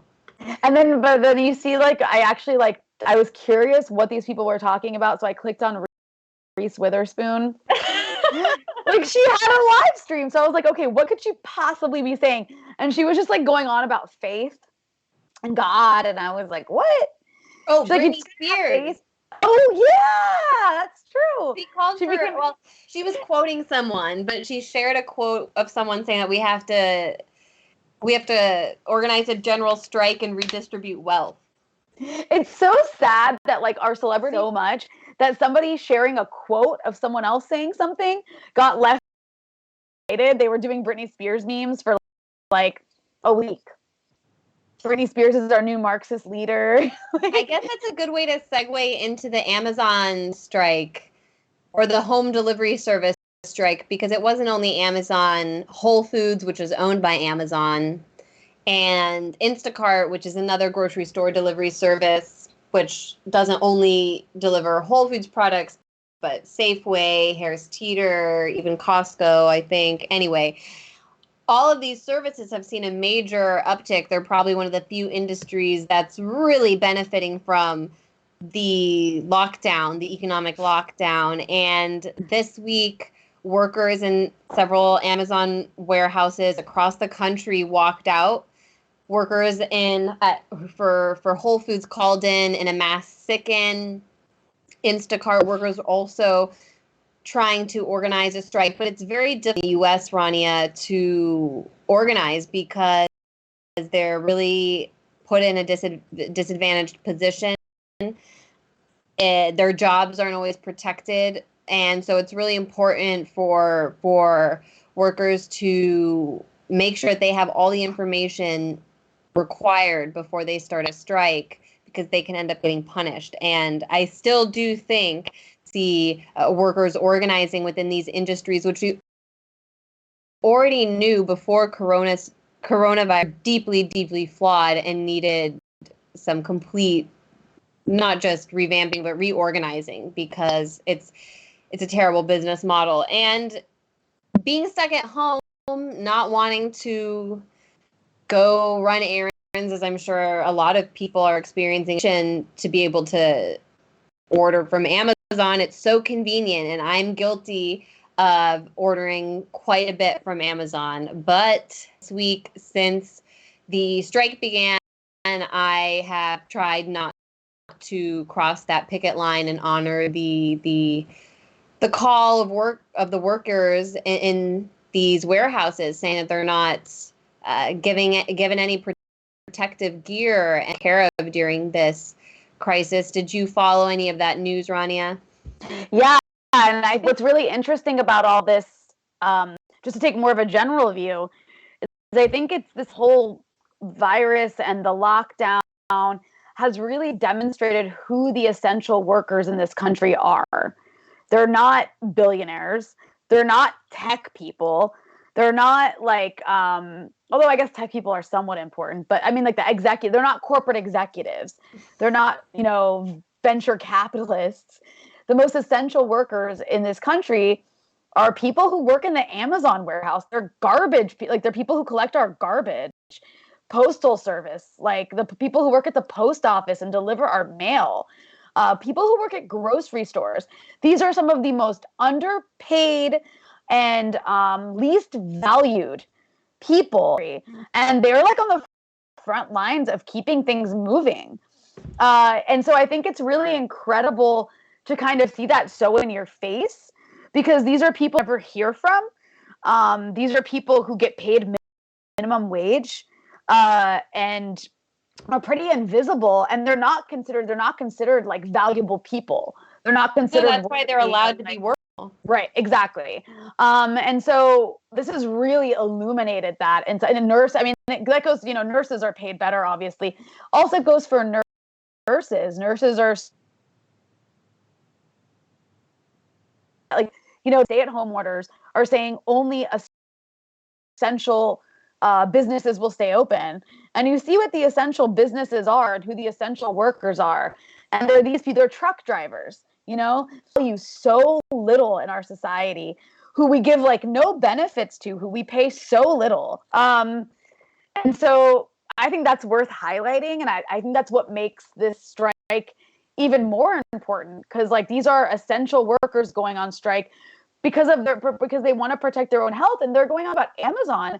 And then you see I was curious what these people were talking about, so I clicked on Reese Witherspoon. She had a live stream, so I was like, okay, what could she possibly be saying? And she was just going on about faith and God, and I was like, what? Oh, Britney Spears. Oh yeah, that's true. She was quoting someone, but she shared a quote of someone saying that we have to organize a general strike and redistribute wealth. It's so sad that our celebrity so much that somebody sharing a quote of someone else saying something got left. They were doing Britney Spears memes for a week. Britney Spears is our new Marxist leader. I guess that's a good way to segue into the Amazon strike or the home delivery service strike, because it wasn't only Amazon, Whole Foods, which is owned by Amazon, and Instacart, which is another grocery store delivery service, which doesn't only deliver Whole Foods products, but Safeway, Harris Teeter, even Costco, I think. Anyway, all of these services have seen a major uptick. They're probably one of the few industries that's really benefiting from the lockdown, the economic lockdown. And this week, workers in several Amazon warehouses across the country walked out. Workers for Whole Foods called in a mass sicken. Instacart workers also trying to organize a strike, but it's very difficult in the U.S., Rania, to organize because they're really put in a disadvantaged position. Their jobs aren't always protected, and so it's really important for workers to make sure that they have all the information required before they start a strike, because they can end up getting punished. And I still do think see workers organizing within these industries, which we already knew before coronavirus deeply, deeply flawed and needed some complete, not just revamping, but reorganizing, because it's a terrible business model. And being stuck at home, not wanting to go run errands, as I'm sure a lot of people are experiencing, to be able to order from Amazon. It's so convenient, and I'm guilty of ordering quite a bit from Amazon. But this week, since the strike began, I have tried not to cross that picket line and honor the call of the workers in these warehouses, saying that they're not given any protective gear and care of during this crisis. Did you follow any of that news, Rania? Yeah, and what's really interesting about all this, just to take more of a general view, is I think it's this whole virus and the lockdown has really demonstrated who the essential workers in this country are. They're not billionaires. They're not tech people. They're not like, although I guess tech people are somewhat important, but I mean, like they're not corporate executives. They're not, venture capitalists. The most essential workers in this country are people who work in the Amazon warehouse. They're garbage. Like, they're people who collect our garbage. Postal service, like the people who work at the post office and deliver our mail. People who work at grocery stores. These are some of the most underpaid and least valued people. And they're like on the front lines of keeping things moving. And so I think it's really incredible to kind of see that so in your face, because these are people you never hear from. These are people who get paid minimum wage and are pretty invisible, and they're not considered like valuable people. They're not considered. No, that's why they're allowed to be workable. Right, exactly. And so this has really illuminated that. And a nurse, I mean, that goes, nurses are paid better, obviously. Also goes for nurses. Nurses are like, stay-at-home orders are saying only essential businesses will stay open. And you see what the essential businesses are and who the essential workers are. And they're truck drivers, value so little in our society, who we give like no benefits to, who we pay so little. And so I think that's worth highlighting. And I think that's what makes this strike even more important, because like these are essential workers going on strike because they want to protect their own health, and they're going on about Amazon.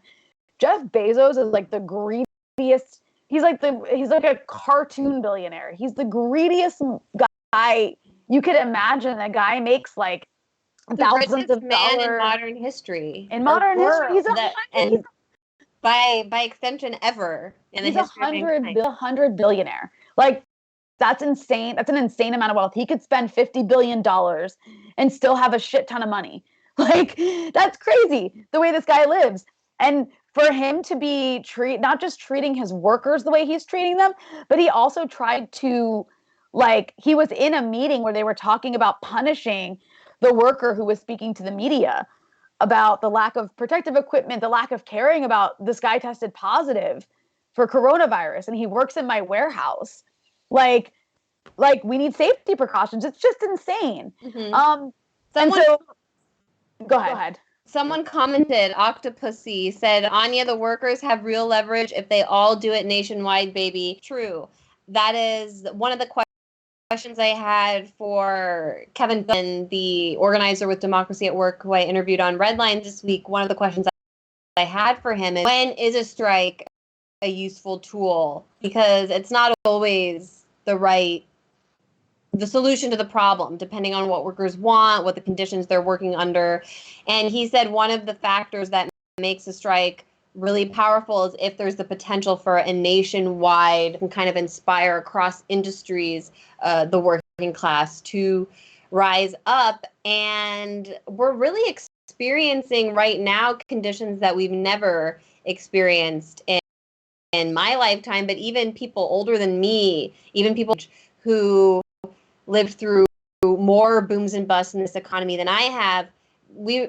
Jeff Bezos is like the greediest. He's like a cartoon billionaire. He's the greediest guy you could imagine. The guy makes like thousands of man dollars in modern history. In modern history, he's by extension ever in the history of mankind. 100 billionaire. Like, that's insane. That's an insane amount of wealth. He could spend $50 billion and still have a shit ton of money. Like, that's crazy the way this guy lives. And for him to be not just treating his workers the way he's treating them, but he also tried to, like, he was in a meeting where they were talking about punishing the worker who was speaking to the media about the lack of protective equipment, the lack of caring about this guy tested positive for coronavirus, and he works in my warehouse. Like we need safety precautions. It's just insane. Mm-hmm. Go ahead. Someone commented, Octopussy said, Anya, the workers have real leverage if they all do it nationwide, baby. True. That is one of the questions I had for Kevin Billin, the organizer with Democracy at Work, who I interviewed on Redline this week. One of the questions I had for him is, when is a strike a useful tool? Because it's not always the solution to the problem, depending on what workers want, what the conditions they're working under. And he said one of the factors that makes a strike really powerful is if there's the potential for a nationwide and kind of inspire across industries the working class to rise up. And we're really experiencing right now conditions that we've never experienced in my lifetime, but even people older than me, even people who lived through more booms and busts in this economy than I have, we're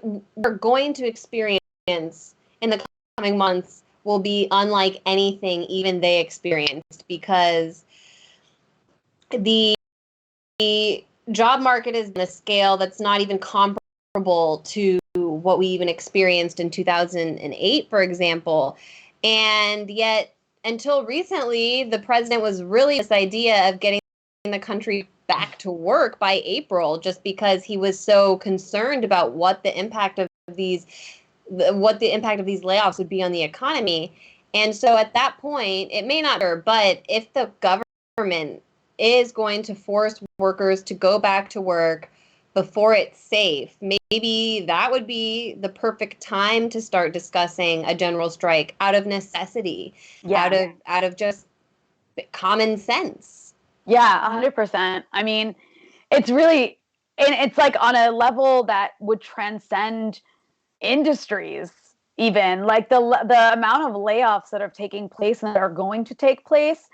going to experience in the coming months will be unlike anything even they experienced, because the job market is on a scale that's not even comparable to what we even experienced in 2008, for example. And yet, until recently, the president was really this idea of getting the country back to work by April, just because he was so concerned about what the impact of these layoffs would be on the economy. And so at that point, it may not matter, but if the government is going to force workers to go back to work before it's safe, maybe that would be the perfect time to start discussing a general strike out of necessity, out of just common sense. Yeah, 100%. I mean, it's really, and it's like on a level that would transcend industries even. Like the amount of layoffs that are taking place and that are going to take place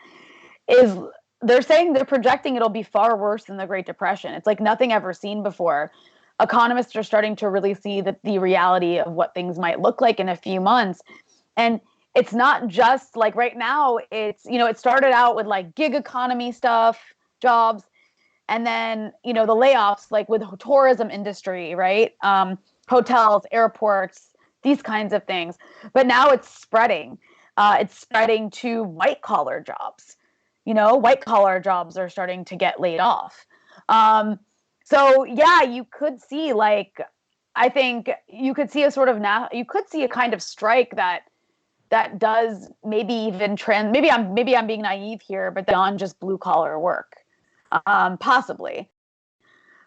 is, they're projecting it'll be far worse than the Great Depression. It's like nothing ever seen before. Economists are starting to really see the reality of what things might look like in a few months. And it's not just like right now, it's, it started out with like gig economy stuff, jobs, and then, the layoffs, like with tourism industry, right? Hotels, airports, these kinds of things. But now it's spreading. It's spreading to white collar jobs. White collar jobs are starting to get laid off. So yeah, you could see I think you could see you could see a kind of strike that does maybe even maybe I'm being naive here, but beyond just blue collar work, possibly.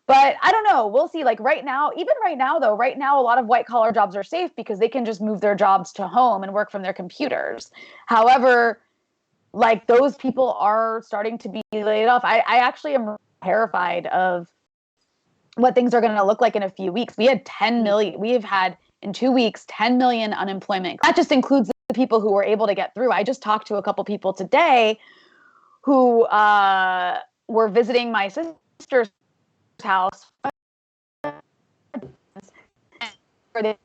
But I don't know. We'll see. Like right now, a lot of white collar jobs are safe because they can just move their jobs to home and work from their computers. However, like those people are starting to be laid off. I actually am terrified of what things are going to look like in a few weeks. We have had in 2 weeks, 10 million unemployment. That just includes the people who were able to get through. I just talked to a couple people today who were visiting my sister's house for the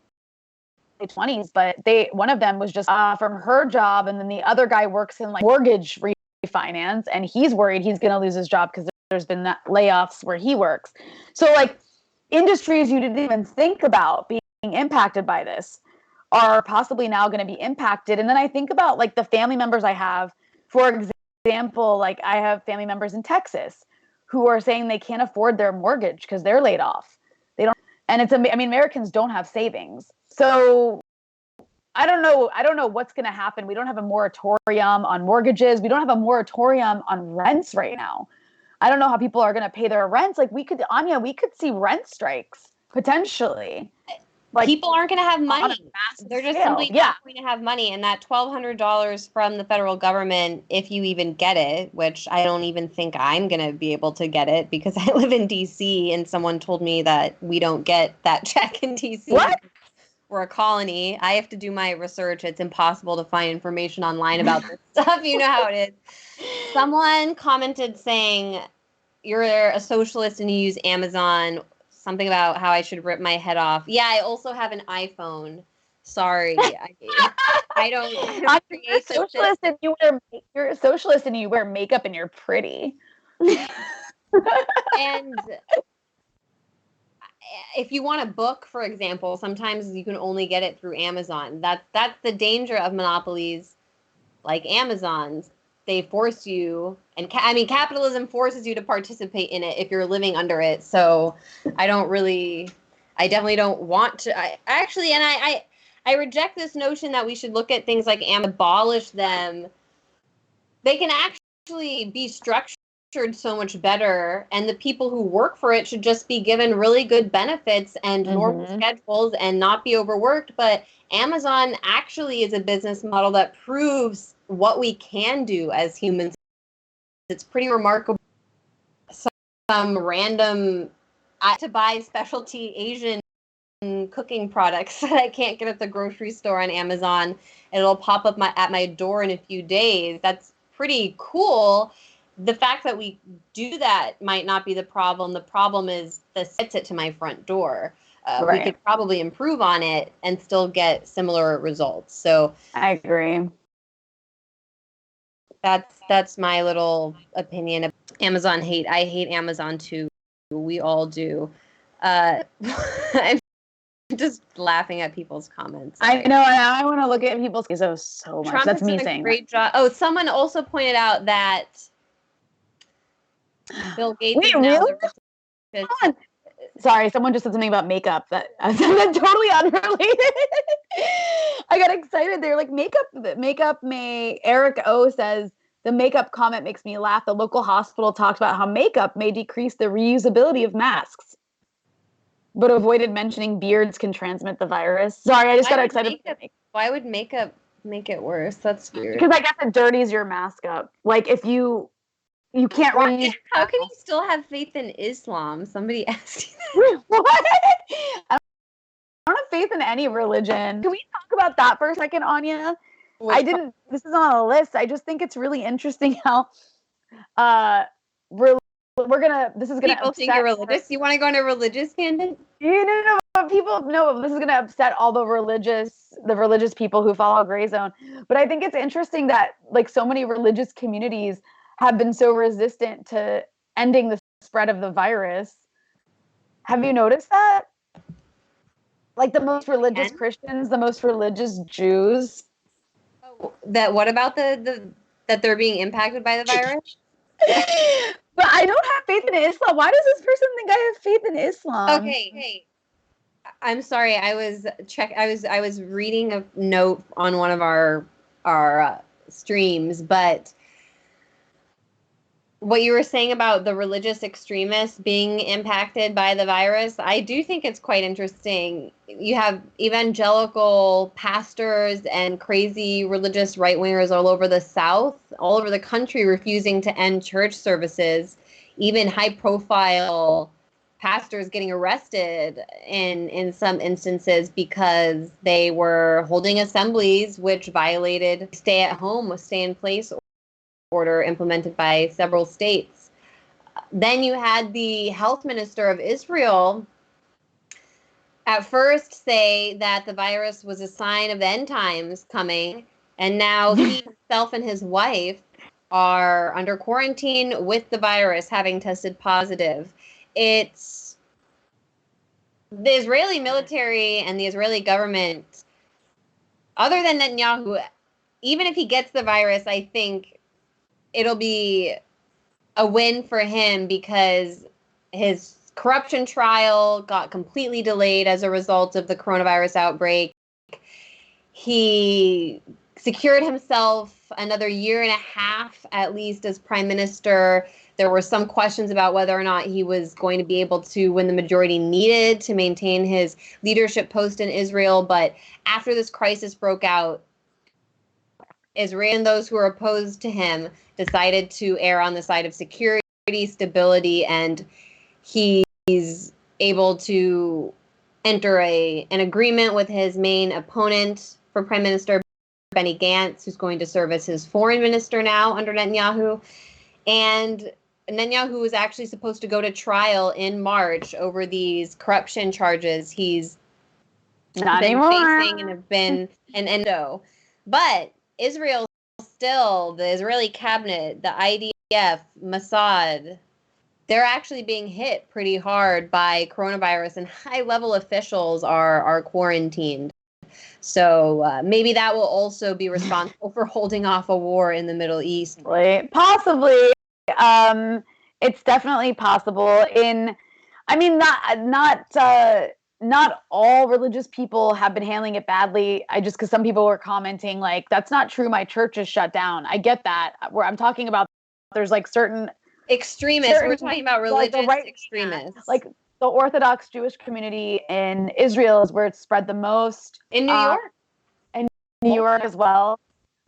20s, but one of them was just from her job, and then the other guy works in like mortgage refinance, and he's worried he's going to lose his job because there's been layoffs where he works. So like industries you didn't even think about being impacted by this are possibly now going to be impacted. And then I think about like the family members I have, for example, like I have family members in Texas who are saying they can't afford their mortgage because they're laid off. They don't, and Americans don't have savings. So I don't know what's going to happen. We don't have a moratorium on mortgages. We don't have a moratorium on rents right now. I don't know how people are going to pay their rents. Like Anya, we could see rent strikes potentially. Like, people aren't going to have money. They're just simply not going to have money. And that $1,200 from the federal government, if you even get it, which I don't even think I'm going to be able to get it because I live in D.C. and someone told me that we don't get that check in D.C. What? We're a colony. I have to do my research. It's impossible to find information online about this stuff. You know how it is. Someone commented saying, you're a socialist and you use Amazon. Something about how I should rip my head off. Yeah, I also have an iPhone. Sorry, I don't create you're a socialist and you wear makeup and you're pretty. And if you want a book, for example, sometimes you can only get it through Amazon. That's the danger of monopolies like Amazon's. They force you, and capitalism forces you to participate in it if you're living under it. So I definitely don't want to. I reject this notion that we should look at things like abolish them. They can actually be structured so much better, and the people who work for it should just be given really good benefits and normal schedules and not be overworked. But Amazon actually is a business model that proves what we can do as humans. It's pretty remarkable. Some random to buy specialty Asian cooking products that I can't get at the grocery store on Amazon. It'll pop up at my door in a few days. That's pretty cool. The fact that we do that might not be the problem. The problem is the sits it to my front door. We Right. could probably improve on it and still get similar results. So I agree. that's my little opinion of Amazon hate. I hate Amazon too. We all do. I'm just laughing at people's comments. I know, and I want to look at people's so much. Trump That's has me done a saying great job. Oh, someone also pointed out that Bill Gates Wait, is now really? the richest. Hold on. Sorry, someone just said something about makeup that totally unrelated. I got excited. They're like, makeup may, Eric O says, the makeup comment makes me laugh. The local hospital talked about how makeup may decrease the reusability of masks, but avoided mentioning beards can transmit the virus. Sorry, I just got excited. Why would makeup make it worse? That's weird. Because I guess it dirties your mask up. Like if you can't reuse. How can you still have faith in Islam? Somebody asked you What? I don't have faith in any religion. Can we talk about that for a second, Anya? This is on a list. I just think it's really interesting how this is gonna people think you're religious. You want to go on a religious tangent? No, people know this is gonna upset all the religious people who follow Grayzone. But I think it's interesting that like so many religious communities have been so resistant to ending the spread of the virus. Have you noticed that? Like the most religious Christians, the most religious Jews. Oh, what about the that they're being impacted by the virus? But I don't have faith in Islam. Why does this person think I have faith in Islam? Okay. I'm sorry. I was reading a note on one of our streams, but what you were saying about the religious extremists being impacted by the virus, I do think it's quite interesting. You have evangelical pastors and crazy religious right-wingers all over the South, all over the country, refusing to end church services, even high-profile pastors getting arrested in some instances because they were holding assemblies which violated stay-at-home, stay-in-place order implemented by several states. Then you had the health minister of Israel at first say that the virus was a sign of the end times coming, and now he himself and his wife are under quarantine with the virus, having tested positive. It's the Israeli military and the Israeli government, other than Netanyahu, even if he gets the virus, I think it'll be a win for him because his corruption trial got completely delayed as a result of the coronavirus outbreak. He secured himself another year and a half, at least, as prime minister. There were some questions about whether or not he was going to be able to win the majority needed to maintain his leadership post in Israel. But after this crisis broke out, Israel and those who were opposed to him decided to err on the side of security, stability, and he's able to enter an agreement with his main opponent for Prime Minister, Benny Gantz, who's going to serve as his foreign minister now under Netanyahu. And Netanyahu was actually supposed to go to trial in March over these corruption charges he's Not been anymore. facing and have been an endo. But Israel still, the Israeli cabinet, the IDF, Mossad, they're actually being hit pretty hard by coronavirus, and high-level officials are quarantined. So maybe that will also be responsible for holding off a war in the Middle East. Possibly. It's definitely possible. Not all religious people have been handling it badly. Because some people were commenting like, that's not true. My church is shut down. I get that. Where I'm talking about, there's like certain extremists. We're talking about religious extremists. Like the Orthodox Jewish community in Israel is where it's spread the most. In New York? And New York as well.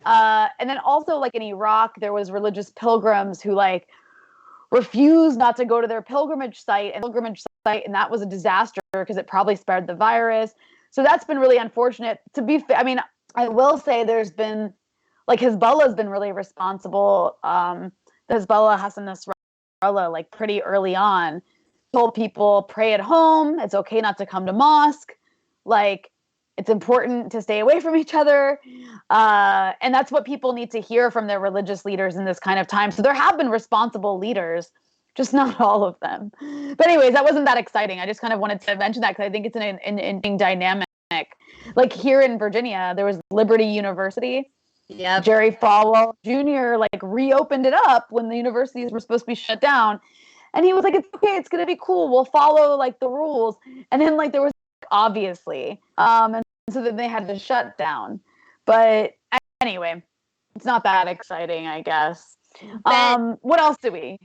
And then also like in Iraq, there was religious pilgrims who like refused not to go to their pilgrimage site, and that was a disaster because it probably spread the virus. So that's been really unfortunate. To be fair, I mean, I will say there's been like Hezbollah has been really responsible. The Hezbollah Hassan Nasrallah like pretty early on told people pray at home. It's okay not to come to mosque. Like, it's important to stay away from each other. And that's what people need to hear from their religious leaders in this kind of time. So there have been responsible leaders, just not all of them. But anyways, that wasn't that exciting. I just kind of wanted to mention that because I think it's an interesting dynamic. Like here in Virginia, there was Liberty University. Yeah. Jerry Falwell Jr. like reopened it up when the universities were supposed to be shut down. And he was like, it's okay, it's going to be cool. We'll follow like the rules. And then like there was obviously, and so then they had to shut down. But anyway, it's not that exciting, I guess. What else do we?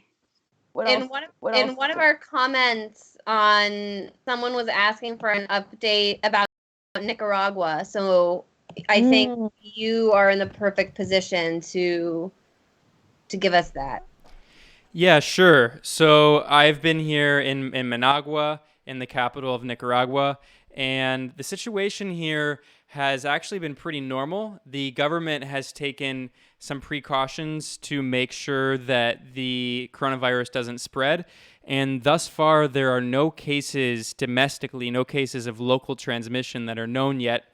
In one of our comments on, someone was asking for an update about Nicaragua. So I think you are in the perfect position to give us that. Yeah, sure. So I've been here in Managua, in the capital of Nicaragua, and the situation here has actually been pretty normal. The government has taken some precautions to make sure that the coronavirus doesn't spread. And thus far, there are no cases domestically, no cases of local transmission that are known yet.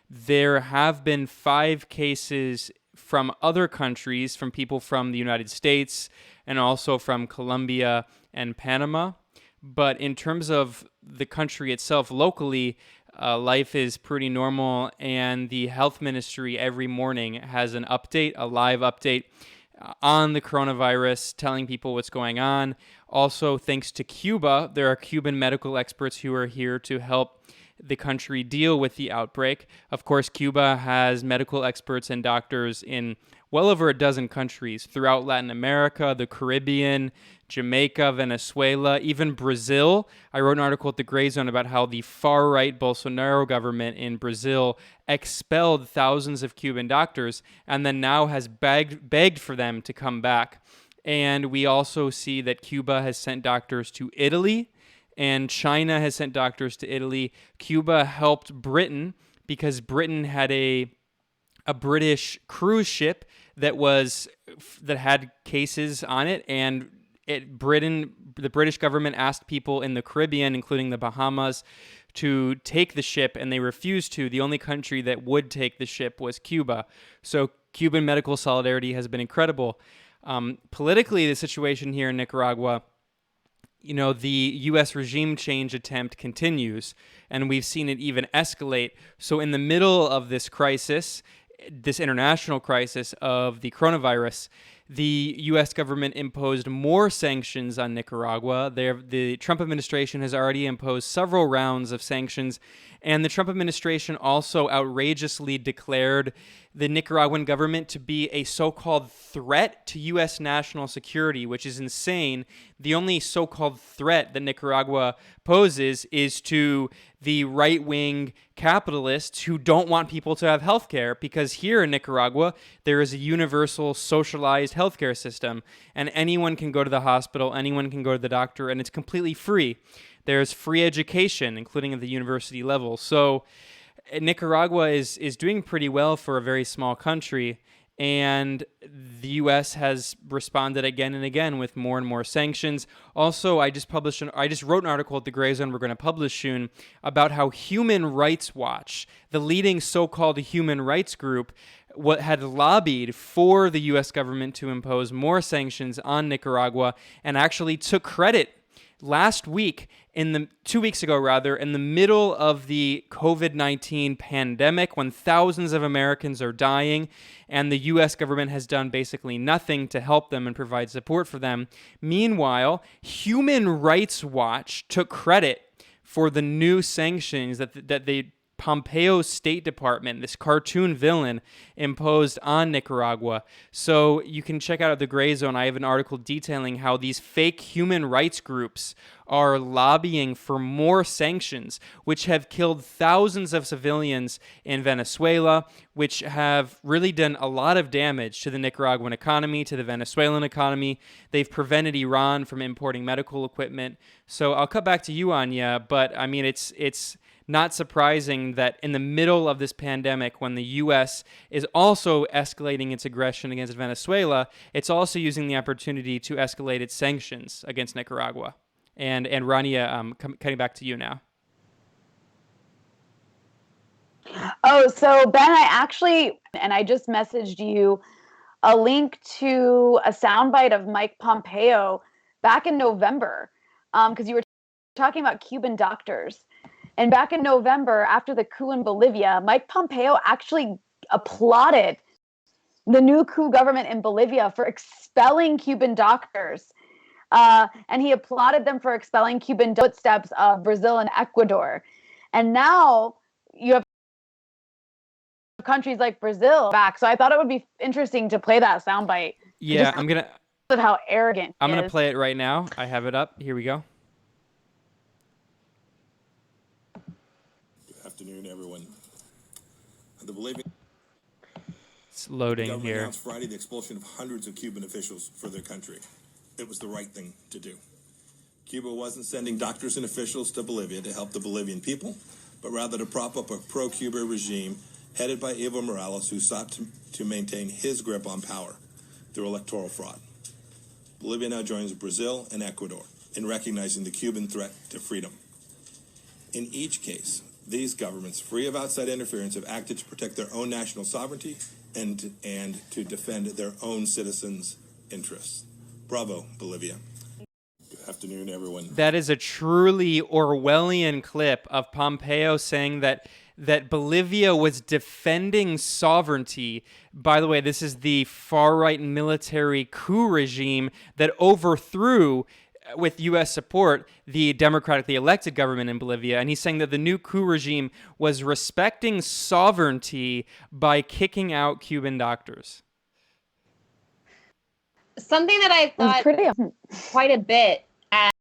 There have been 5 cases from other countries, from people from the United States and also from Colombia and Panama. But in terms of the country itself locally, life is pretty normal, and the health ministry every morning has an update, a live update on the coronavirus, telling people what's going on. Also, thanks to Cuba, there are Cuban medical experts who are here to help the country deal with the outbreak. Of course, Cuba has medical experts and doctors in well over a dozen countries throughout Latin America, the Caribbean, Jamaica, Venezuela, even Brazil. I wrote an article at the Grayzone about how the far-right Bolsonaro government in Brazil expelled thousands of Cuban doctors and then now has begged for them to come back. And we also see that Cuba has sent doctors to Italy, and China has sent doctors to Italy. Cuba helped Britain because Britain had a British cruise ship that had cases on it, and the British government asked people in the Caribbean, including the Bahamas, to take the ship, and they refused to. The only country that would take the ship was Cuba. So Cuban medical solidarity has been incredible. Politically, the situation here in Nicaragua, the U.S. regime change attempt continues, and we've seen it even escalate. So in the middle of this crisis, this international crisis of the coronavirus, the U.S. government imposed more sanctions on Nicaragua. The Trump administration has already imposed several rounds of sanctions, and the Trump administration also outrageously declared the Nicaraguan government to be a so-called threat to U.S. national security, which is insane. The only so-called threat that Nicaragua poses is to the right-wing capitalists who don't want people to have health care, because here in Nicaragua, there is a universal socialized healthcare system, and anyone can go to the hospital, anyone can go to the doctor, and it's completely free. There's free education, including at the university level. So Nicaragua is doing pretty well for a very small country, and the U.S. has responded again and again with more and more sanctions. Also, I just wrote an article at the Grayzone we're going to publish soon about how Human Rights Watch, the leading so-called human rights group, had lobbied for the U.S. government to impose more sanctions on Nicaragua, and actually took credit last week, 2 weeks ago rather, in the middle of the COVID-19 pandemic, when thousands of Americans are dying and the U.S. government has done basically nothing to help them and provide support for them. Meanwhile, Human Rights Watch took credit for the new sanctions that the Pompeo's State Department, this cartoon villain, imposed on Nicaragua. So you can check out at the Grayzone. I have an article detailing how these fake human rights groups are lobbying for more sanctions, which have killed thousands of civilians in Venezuela, which have really done a lot of damage to the Nicaraguan economy, to the Venezuelan economy. They've prevented Iran from importing medical equipment. So I'll cut back to you, Anya, but I mean, it's not surprising that in the middle of this pandemic, when the U.S. is also escalating its aggression against Venezuela, it's also using the opportunity to escalate its sanctions against Nicaragua. And Rania, cutting back to you now. Oh, so Ben, I just messaged you a link to a soundbite of Mike Pompeo back in November, because you were talking about Cuban doctors. And back in November, after the coup in Bolivia, Mike Pompeo actually applauded the new coup government in Bolivia for expelling Cuban doctors. And he applauded them for expelling Cuban footsteps of Brazil and Ecuador. And now you have countries like Brazil back. So I thought it would be interesting to play that soundbite. Yeah, How arrogant I'm gonna play it right now. I have it up. Here we go. Good afternoon, everyone. The Bolivian It's loading government here. announced Friday the expulsion of hundreds of Cuban officials for their country. It was the right thing to do. Cuba wasn't sending doctors and officials to Bolivia to help the Bolivian people, but rather to prop up a pro-Cuba regime headed by Evo Morales, who sought to maintain his grip on power through electoral fraud. Bolivia now joins Brazil and Ecuador in recognizing the Cuban threat to freedom. In each case, these governments, free of outside interference, have acted to protect their own national sovereignty and to defend their own citizens' interests. Bravo, Bolivia. Good afternoon, everyone. That is a truly Orwellian clip of Pompeo saying that Bolivia was defending sovereignty. By the way, this is the far-right military coup regime that overthrew, with U.S. support, the democratically elected government in Bolivia. And he's saying that the new coup regime was respecting sovereignty by kicking out Cuban doctors. Something that I thought quite a bit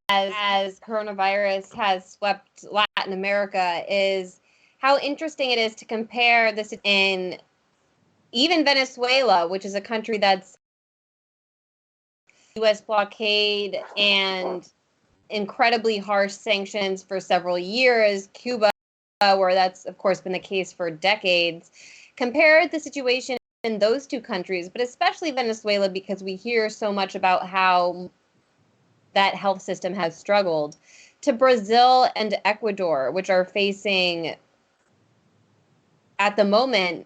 as coronavirus has swept Latin America is how interesting it is to compare this in even Venezuela, which is a country that's U.S. blockade and incredibly harsh sanctions for several years, Cuba, where that's, of course, been the case for decades. Compare the situation in those two countries, but especially Venezuela, because we hear so much about how that health system has struggled, to Brazil and Ecuador, which are facing, at the moment,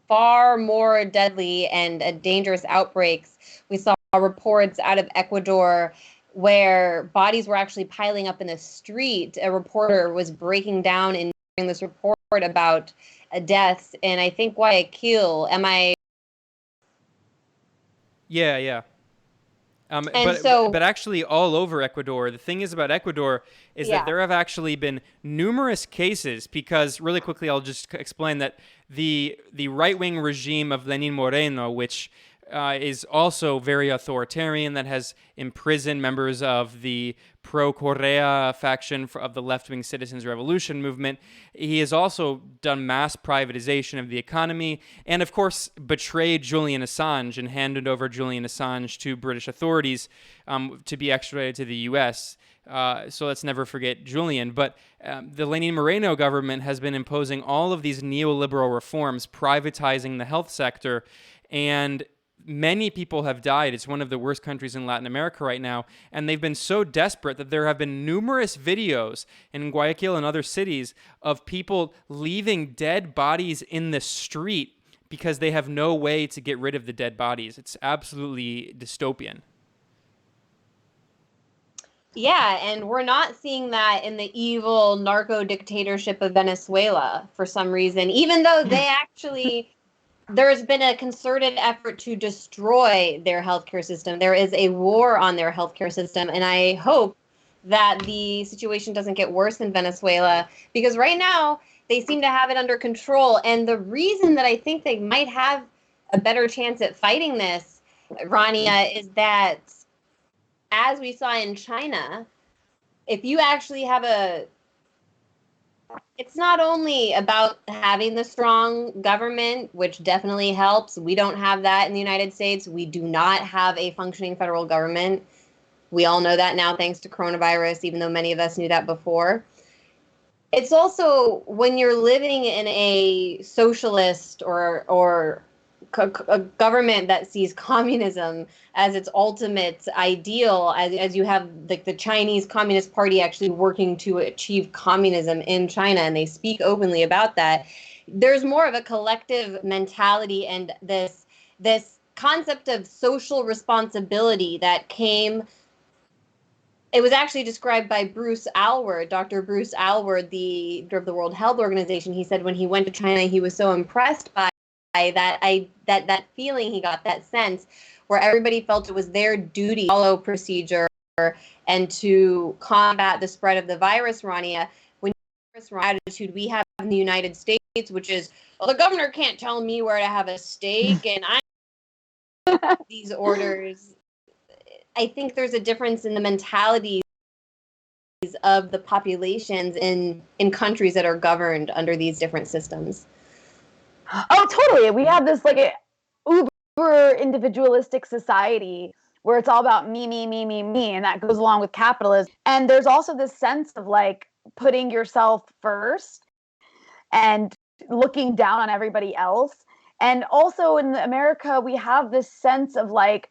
far more deadly and dangerous outbreaks. We saw reports out of Ecuador where bodies were actually piling up in the street. A reporter was breaking down in this report about deaths in, I think, Guayaquil. Yeah. But actually all over Ecuador. The thing is about Ecuador is that there have actually been numerous cases, because really quickly I'll just explain that the right-wing regime of Lenin Moreno, which is also very authoritarian, that has imprisoned members of the pro-Correa faction of the left-wing Citizens Revolution movement. He has also done mass privatization of the economy and, of course, betrayed Julian Assange and handed over Julian Assange to British authorities to be extradited to the U.S. So let's never forget Julian. But the Lenin Moreno government has been imposing all of these neoliberal reforms, privatizing the health sector, and many people have died. It's one of the worst countries in Latin America right now. And they've been so desperate that there have been numerous videos in Guayaquil and other cities of people leaving dead bodies in the street because they have no way to get rid of the dead bodies. It's absolutely dystopian. Yeah, and we're not seeing that in the evil narco dictatorship of Venezuela for some reason, even though they actually... There's been a concerted effort to destroy their healthcare system. There is a war on their healthcare system, and I hope that the situation doesn't get worse in Venezuela, because right now they seem to have it under control. And the reason that I think they might have a better chance at fighting this, Rania, is that, as we saw in China, if you actually have it's not only about having the strong government, which definitely helps. We don't have that in the United States. We do not have a functioning federal government. We all know that now thanks to coronavirus, even though many of us knew that before. It's also when you're living in a socialist or a government that sees communism as its ultimate ideal, as you have the Chinese Communist Party actually working to achieve communism in China, and they speak openly about that. There's more of a collective mentality and this concept of social responsibility that came. It was actually described by Bruce Aylward, Dr. Bruce Aylward, the director of the World Health Organization. He said when he went to China, he was so impressed by that feeling he got, that sense where everybody felt it was their duty to follow procedure and to combat the spread of the virus, Rania. When attitude we have in the United States, which is, well, the governor can't tell me where to have a steak, and I these orders. I think there's a difference in the mentalities of the populations in countries that are governed under these different systems. Oh, totally. We have this like uber individualistic society where it's all about me, me, me, me, me, and that goes along with capitalism. And there's also this sense of like putting yourself first and looking down on everybody else. And also in America, we have this sense of like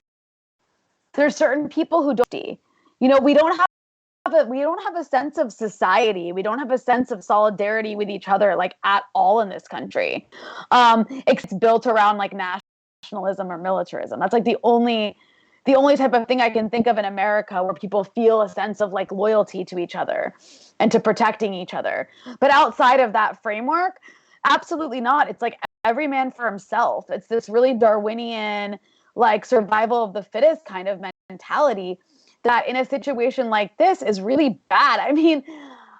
there's certain people who don't, you know, we don't have a sense of society. We don't have a sense of solidarity with each other, like at all in this country. It's built around like nationalism or militarism. That's like the only type of thing I can think of in America where people feel a sense of like loyalty to each other and to protecting each other. But outside of that framework, absolutely not. It's like every man for himself. It's this really Darwinian, like survival of the fittest kind of mentality that in a situation like this is really bad. I mean,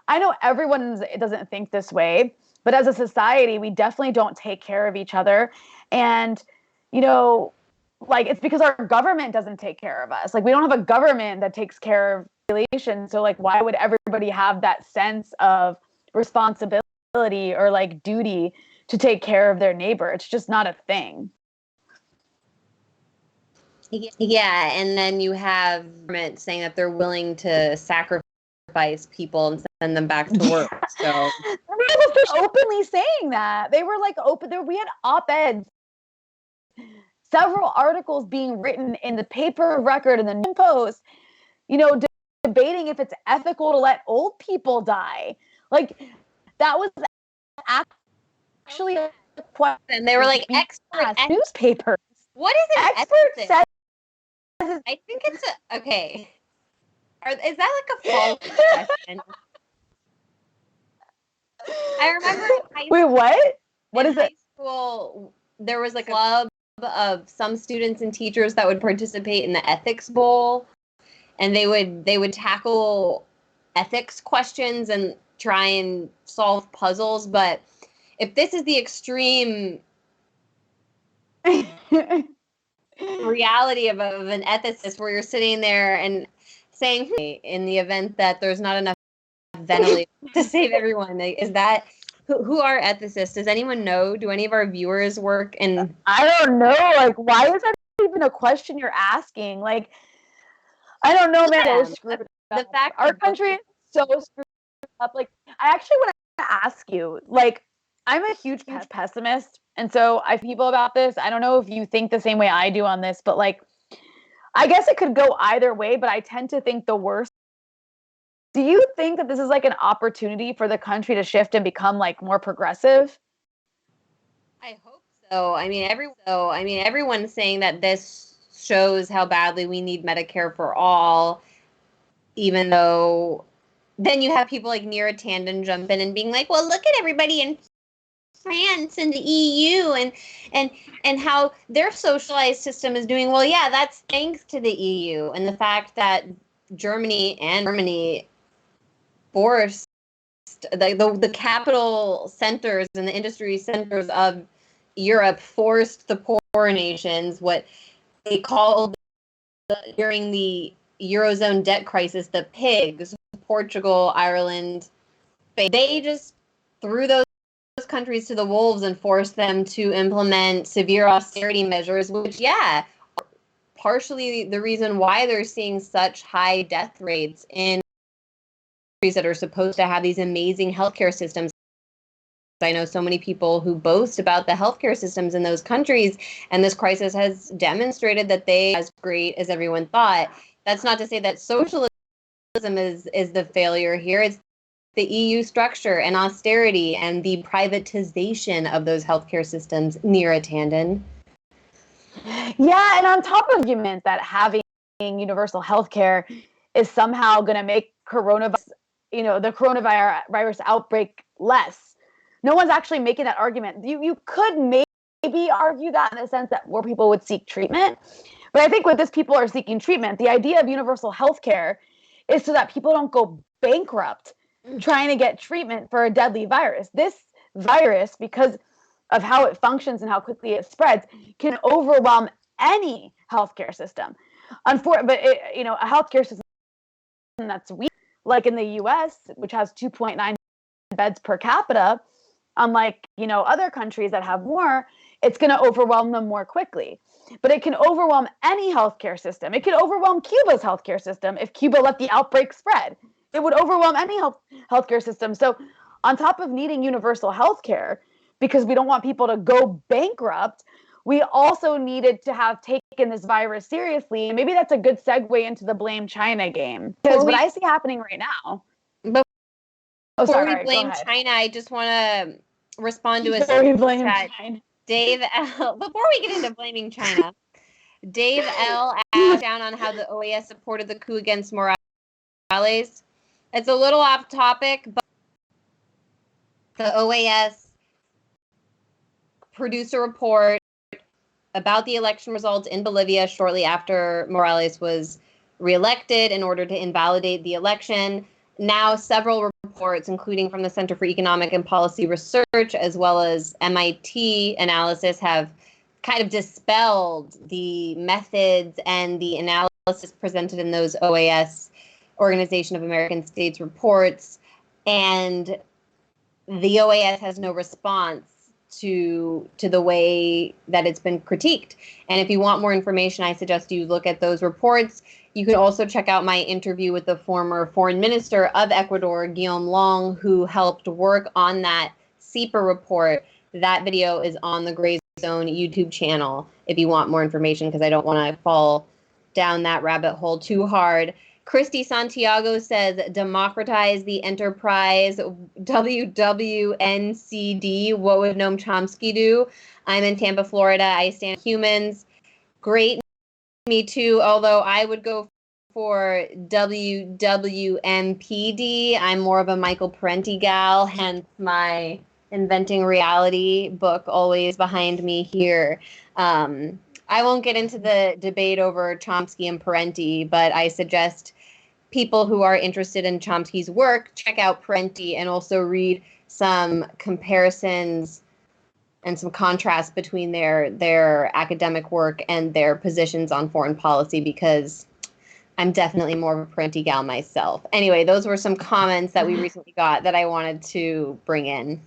I know everyone doesn't think this way, but as a society, we definitely don't take care of each other. And, you know, like it's because our government doesn't take care of us. Like we don't have a government that takes care of population. So like, why would everybody have that sense of responsibility or like duty to take care of their neighbor? It's just not a thing. Yeah, and then you have government saying that they're willing to sacrifice people and send them back to work. So they're openly saying that. They were like open. We had op-eds, several articles being written in the paper of record and the New Post, you know, debating if it's ethical to let old people die. Like that was actually a question. And they were like newspapers. What is an expert said? I think it's okay. Is that like a follow-up question? I remember in high school, wait, what? What is it? School, there was like a club of some students and teachers that would participate in the ethics bowl, and they would tackle ethics questions and try and solve puzzles. But if this is the extreme reality of an ethicist where you're sitting there and saying in the event that there's not enough ventilators to save everyone, is that who are ethicists? Does anyone know? Do any of our viewers work in? I don't know. Like, why is that even a question you're asking? Like, I don't know, man. So screwed up. The fact our country is so screwed up. Like, I actually want to ask you, like, I'm a huge pessimist. And so I people about this. I don't know if you think the same way I do on this, but like, I guess it could go either way, but I tend to think the worst. Do you think that this is like an opportunity for the country to shift and become like more progressive? I hope so. I mean, everyone's saying that this shows how badly we need Medicare for all, even though then you have people like Neera Tanden jump in and being like, well, look at everybody in France and the EU and how their socialized system is doing well. Yeah, that's thanks to the EU and the fact that Germany forced the capital centers and the industry centers of Europe forced the poor nations, what they called during the Eurozone debt crisis, the pigs, Portugal, Ireland, they just threw those countries to the wolves and forced them to implement severe austerity measures, which, yeah, partially the reason why they're seeing such high death rates in countries that are supposed to have these amazing healthcare systems. I know so many people who boast about the healthcare systems in those countries, and this crisis has demonstrated that they are as great as everyone thought. That's not to say that socialism is the failure here. It's the EU structure and austerity and the privatization of those healthcare systems near a tandem. Yeah, and on top of the argument that having universal healthcare is somehow going to make coronavirus, the coronavirus outbreak less. No one's actually making that argument. You could maybe argue that in the sense that more people would seek treatment. But I think with this, people are seeking treatment. The idea of universal healthcare is so that people don't go bankrupt trying to get treatment for a deadly virus. This virus, because of how it functions and how quickly it spreads, can overwhelm any healthcare system. But a healthcare system that's weak, like in the U.S., which has 2.9 beds per capita, unlike other countries that have more, it's going to overwhelm them more quickly. But it can overwhelm any healthcare system. It could overwhelm Cuba's healthcare system if Cuba let the outbreak spread. It would overwhelm any healthcare system. So on top of needing universal healthcare, because we don't want people to go bankrupt, we also needed to have taken this virus seriously. And maybe that's a good segue into the blame China game. Because what I see happening right now. Before we blame China, I just want to respond to a chat. China. Dave L. Before we get into blaming China, Dave L. asked down on how the OAS supported the coup against Morales. It's a little off topic, but the OAS produced a report about the election results in Bolivia shortly after Morales was reelected in order to invalidate the election. Now, several reports, including from the Center for Economic and Policy Research, as well as MIT analysis, have kind of dispelled the methods and the analysis presented in those OAS, Organization of American States reports. And the OAS has no response to the way that it's been critiqued. And if you want more information, I suggest you look at those reports. You can also check out my interview with the former foreign minister of Ecuador, Guillaume Long, who helped work on that CEPA report. That video is on the Grayzone YouTube channel if you want more information, because I don't want to fall down that rabbit hole too hard. Christy Santiago says, democratize the enterprise, WWNCD, what would Noam Chomsky do? I'm in Tampa, Florida. I stand humans. Great. Me too, although I would go for WWMPD. I'm more of a Michael Parenti gal, hence my Inventing Reality book always behind me here. I won't get into the debate over Chomsky and Parenti, but I suggest people who are interested in Chomsky's work check out Parenti and also read some comparisons and some contrast between their academic work and their positions on foreign policy, because I'm definitely more of a Parenti gal myself. Anyway, those were some comments that we recently got that I wanted to bring in.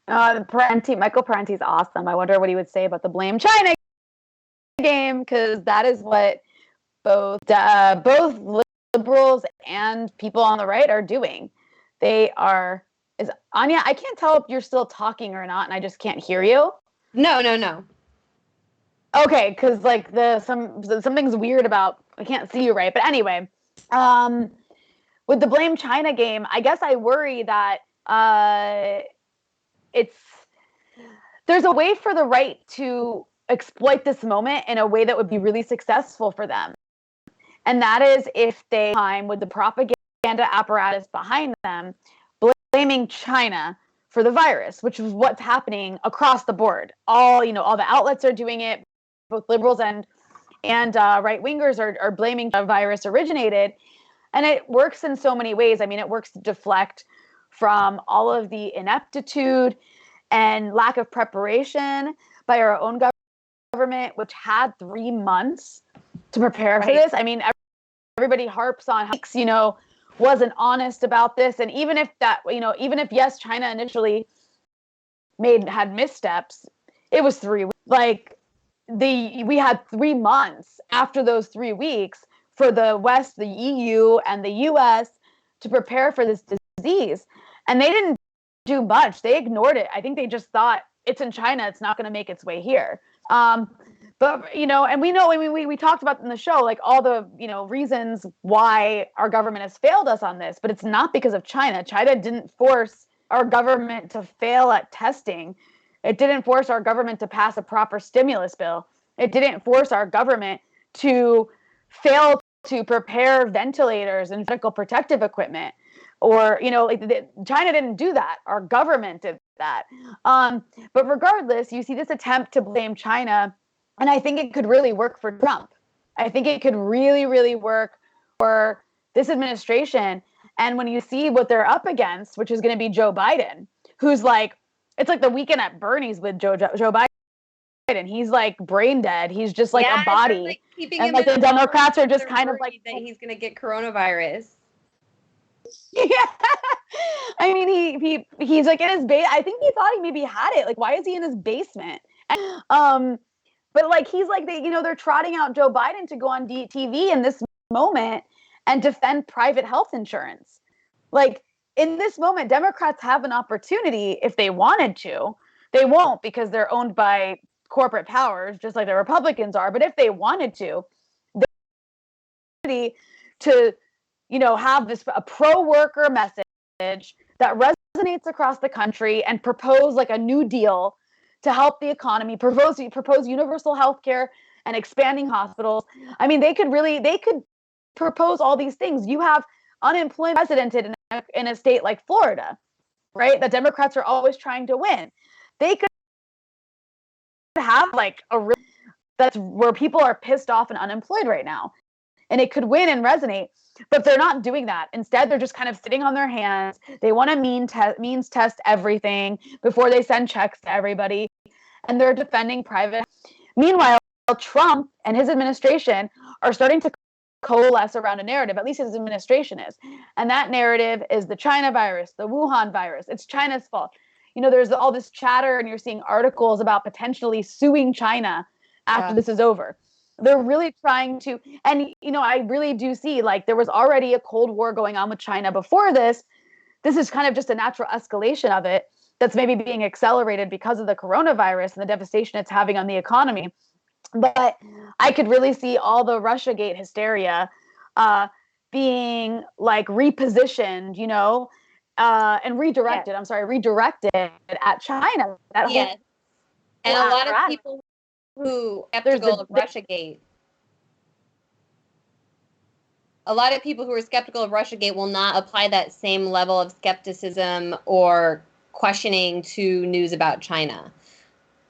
Michael Parenti is awesome. I wonder what he would say about the blame China game, because that is what both liberals and people on the right are doing. They are. Is Anya? I can't tell if you're still talking or not, and I just can't hear you. No. Okay, because like something's weird about I can't see you right. But anyway, with the blame China game, I guess I worry that there's a way for the right to exploit this moment in a way that would be really successful for them, and that is if they time with the propaganda apparatus behind them blaming China for the virus, which is what's happening across the board. All the outlets are doing it. Both liberals and right wingers are blaming the virus originated, and it works in so many ways. I mean, it works to deflect from all of the ineptitude and lack of preparation by our own government, which had 3 months to prepare for this. I mean, everybody harps on how wasn't honest about this, and even if yes, China initially had missteps, it was 3 weeks. Like we had 3 months after those 3 weeks for the West, the EU, and the US to prepare for this disease, and they didn't do much. They ignored it. I think they just thought it's in China. It's not going to make its way here. But, you know, and we know, I mean, we talked about in the show, like all the, you know, reasons why our government has failed us on this, but it's not because of China. China didn't force our government to fail at testing. It didn't force our government to pass a proper stimulus bill. It didn't force our government to fail to prepare ventilators and medical protective equipment. Or, you know, like China didn't do that. Our government did that. But regardless, you see this attempt to blame China, and I think it could really work for Trump. I think it could really, really work for this administration. And when you see what they're up against, which is going to be Joe Biden, who's like, it's like the weekend at Bernie's with Joe Biden. He's like brain dead. He's just like a body. Like keeping and him like the Democrats are just kind of like that he's going to get coronavirus. Yeah. I mean, he's like in his I think he thought he maybe had it. Like, why is he in his basement? But like, he's like, they're trotting out Joe Biden to go on TV in this moment and defend private health insurance. Like, in this moment, Democrats have an opportunity if they wanted to. They won't because they're owned by corporate powers, just like the Republicans are. But if they wanted to, they to, you know, have a pro-worker message that resonates across the country and propose like a new deal to help the economy, propose universal health care and expanding hospitals. I mean, they could propose all these things. You have unemployment precedented in a state like Florida, right? The Democrats are always trying to win. They could have like that's where people are pissed off and unemployed right now. And it could win and resonate, but they're not doing that. Instead, they're just kind of sitting on their hands. They want to means test everything before they send checks to everybody. And they're defending private. Meanwhile, Trump and his administration are starting to coalesce around a narrative, at least his administration is. And that narrative is the China virus, the Wuhan virus. It's China's fault. You know, there's all this chatter and you're seeing articles about potentially suing China after this is over. They're really trying to, and, you know, I really do see like there was already a Cold War going on with China before this. This is kind of just a natural escalation of it that's maybe being accelerated because of the coronavirus and the devastation it's having on the economy. But I could really see all the Russiagate hysteria being like repositioned, you know, and redirected. I'm sorry, redirected at China. And a lot of people who are skeptical of Russiagate. A lot of people who are skeptical of Russiagate will not apply that same level of skepticism or questioning to news about China.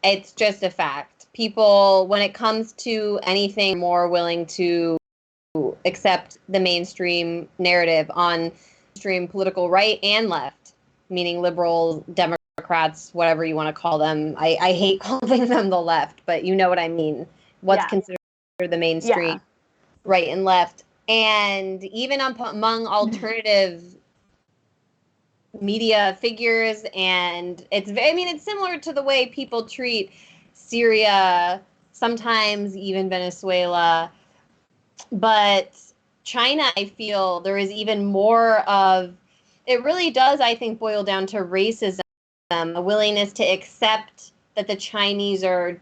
It's just a fact. People, when it comes to anything, more willing to accept the mainstream narrative on mainstream political right and left, meaning liberals, Democrats, whatever you want to call them. I hate calling them the left, but you know what I mean. What's considered the mainstream right and left. And even among alternative media figures, and it's similar to the way people treat Syria, sometimes even Venezuela. But China, I feel there is even more of, it really does, I think, boil down to racism, a willingness to accept that the Chinese are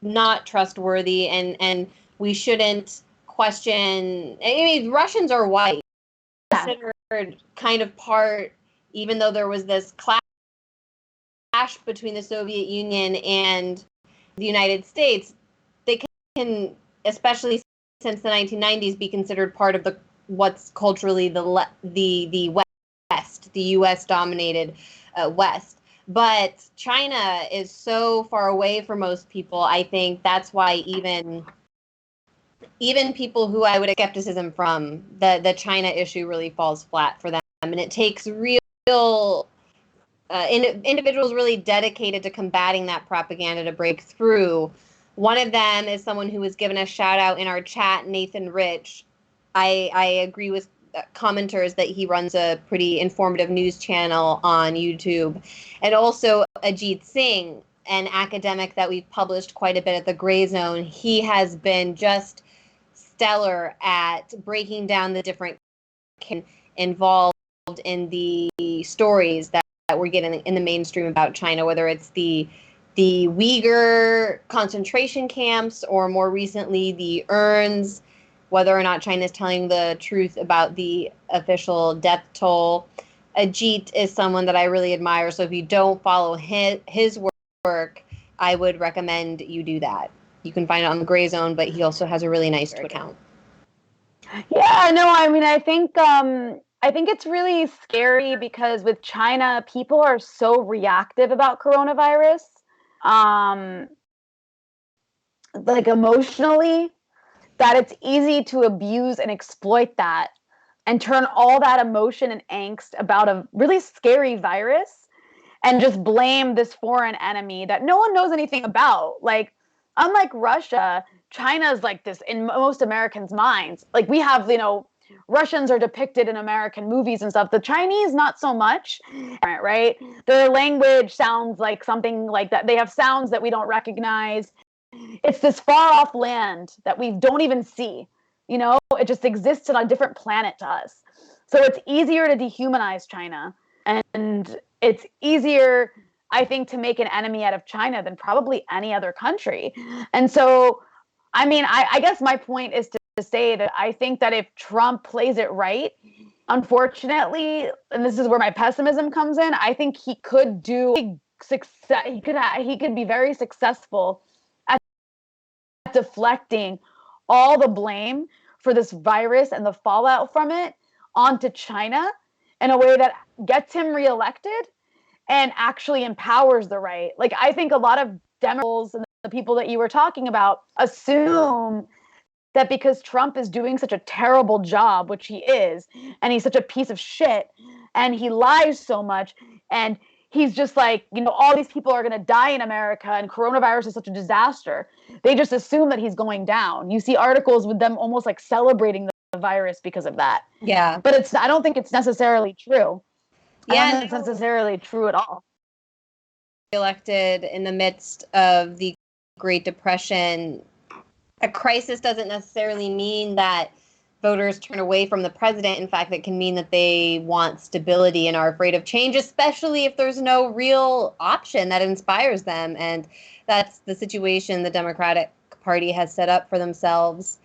not trustworthy and we shouldn't question. I mean, Russians are white, considered kind of part, even though there was this clash between the Soviet Union and the United States, they can, especially since the 1990s, be considered part of what's culturally the West, the U.S.-dominated West. But China is so far away from most people. I think that's why even people who I would have skepticism from, the China issue really falls flat for them. And it takes real individuals really dedicated to combating that propaganda to break through. One of them is someone who was given a shout out in our chat, Nathan Rich. I agree with commenters that he runs a pretty informative news channel on YouTube. And also Ajit Singh, an academic that we've published quite a bit at the Grayzone. He has been just stellar at breaking down the different involved in the stories that we're getting in the mainstream about China, whether it's the Uyghur concentration camps or more recently the urns, whether or not China is telling the truth about the official death toll. Ajit is someone that I really admire, so if you don't follow his work, I would recommend you do that. You can find it on the Grayzone, but he also has a really nice Twitter account. Yeah, no, I mean, I think it's really scary because with China, people are so reactive about coronavirus, like emotionally, that it's easy to abuse and exploit that and turn all that emotion and angst about a really scary virus and just blame this foreign enemy that no one knows anything about. Like, unlike Russia, China's like this in most Americans' minds. Like, we have, Russians are depicted in American movies and stuff. The Chinese, not so much, right? Their language sounds like something like that. They have sounds that we don't recognize. It's this far off land that we don't even see. It just exists on a different planet to us. So it's easier to dehumanize China. And it's easier, I think, to make an enemy out of China than probably any other country. And so, I mean, I guess my point is to say that I think that if Trump plays it right, unfortunately, and this is where my pessimism comes in, I think he could do success. He could be very successful at deflecting all the blame for this virus and the fallout from it onto China in a way that gets him reelected and actually empowers the right. Like, I think a lot of Democrats and the people that you were talking about assume that because Trump is doing such a terrible job, which he is, and he's such a piece of shit, and he lies so much, and he's just like, all these people are going to die in America, and coronavirus is such a disaster. They just assume that he's going down. You see articles with them almost like celebrating the virus because of that. Yeah. But I don't think it's necessarily true. Yeah, I don't think it's necessarily true at all. Elected in the midst of the Great Depression, a crisis doesn't necessarily mean that voters turn away from the president. In fact, it can mean that they want stability and are afraid of change, especially if there's no real option that inspires them. And that's the situation the Democratic Party has set up for themselves.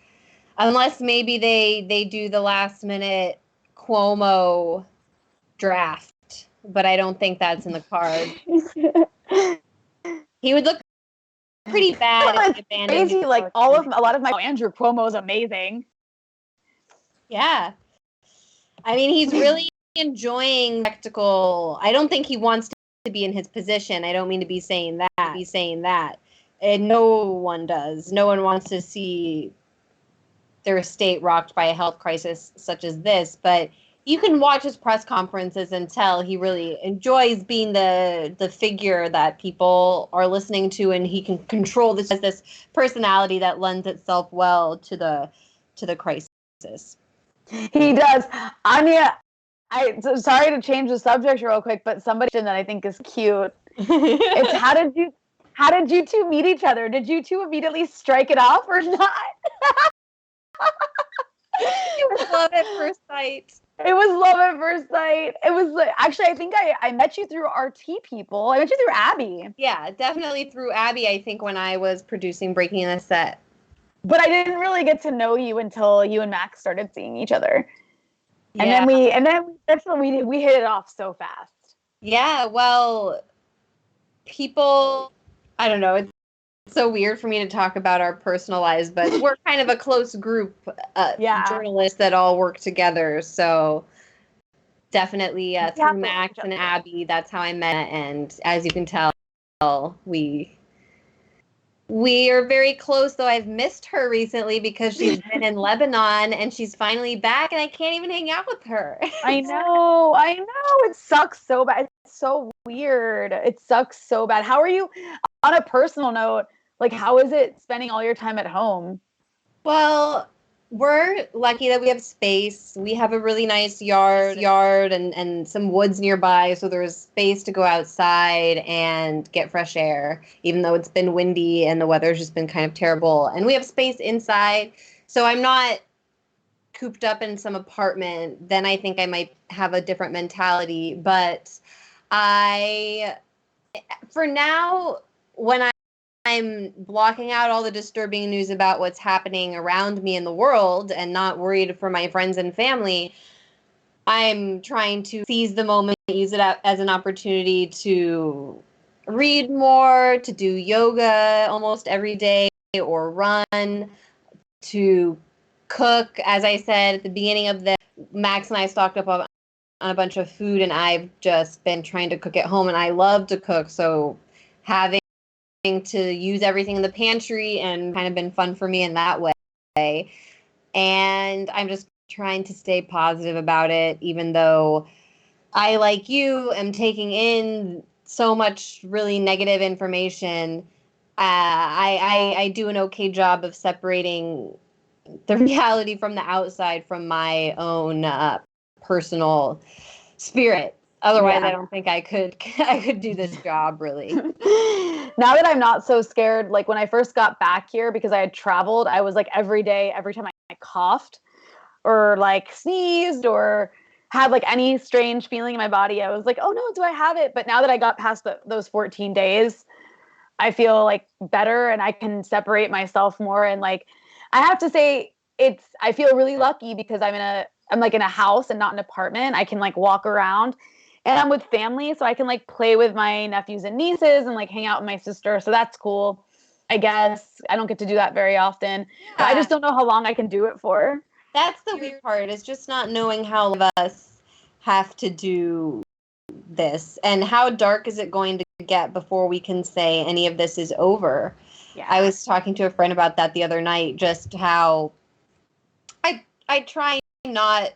Unless maybe they do the last minute Cuomo draft, but I don't think that's in the cards. He would look pretty bad if he abandoned. Crazy, like a lot of my Andrew Cuomo is amazing. Yeah, I mean, he's really enjoying spectacle. I don't think he wants to be in his position. I don't mean to be saying that. And no one does. No one wants to see their state rocked by a health crisis such as this, but you can watch his press conferences and tell he really enjoys being the figure that people are listening to, and he can control this personality that lends itself well to the crisis. He does. Anya, sorry to change the subject real quick, but somebody that I think is cute. It's how did you two meet each other? Did you two immediately strike it off or not? It was love at first sight. It was love at first sight. It was actually, I think I met you through RT people. I met you through Abby. Yeah, definitely through Abby, I think, when I was producing Breaking in a Set. But I didn't really get to know you until you and Max started seeing each other. Yeah. And then we hit it off so fast. Yeah, well, people, I don't know, it's so weird for me to talk about our personal lives, but we're kind of a close group of journalists that all work together. So definitely through Max and Abby, that's how I met. And as you can tell, we are very close, though I've missed her recently because she's been in Lebanon and she's finally back and I can't even hang out with her. I know. It sucks so bad. It's so weird. It sucks so bad. How are you, on a personal note, like, how is it spending all your time at home? Well, we're lucky that we have space. We have a really nice yard and some woods nearby, so there's space to go outside and get fresh air, even though it's been windy and the weather's just been kind of terrible. And we have space inside, so I'm not cooped up in some apartment. Then I think I might have a different mentality. But For now, when I'm blocking out all the disturbing news about what's happening around me in the world and not worried for my friends and family, I'm trying to seize the moment, use it as an opportunity to read more, to do yoga almost every day or run, to cook. As I said at the beginning of the Max and I stocked up on a bunch of food, and I've just been trying to cook at home, and I love to cook, so having to use everything in the pantry and kind of been fun for me in that way. And I'm just trying to stay positive about it, even though I, like you, am taking in so much really negative information. I do an okay job of separating the reality from the outside from my own personal spirit. Otherwise, I don't think I could do this job really. Now that I'm not so scared, like when I first got back here, because I had traveled, I was like every day, every time I coughed or like sneezed or had like any strange feeling in my body, I was like, oh no, do I have it? But now that I got past those 14 days, I feel like better and I can separate myself more. And like, I have to say I feel really lucky because I'm like in a house and not an apartment. I can like walk around and I'm with family. So I can like play with my nephews and nieces and like hang out with my sister. So that's cool. I guess I don't get to do that very often, but I just don't know how long I can do it for. That's the weird part, is just not knowing how all of us have to do this and how dark is it going to get before we can say any of this is over. Yeah. I was talking to a friend about that the other night, just how I try not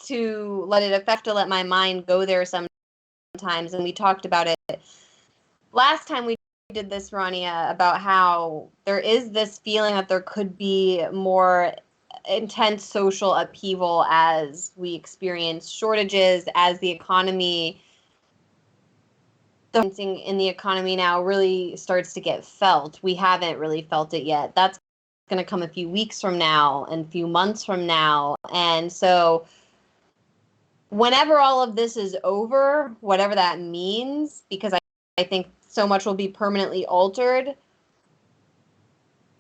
to let it affect, to let my mind go there sometimes, and we talked about it last time we did this, Rania, about how there is this feeling that there could be more intense social upheaval as we experience shortages, as the economy, the in the economy now really starts to get felt. We haven't really felt it yet. That's going to come a few weeks from now and a few months from now. And so whenever all of this is over, whatever that means, because I think so much will be permanently altered, I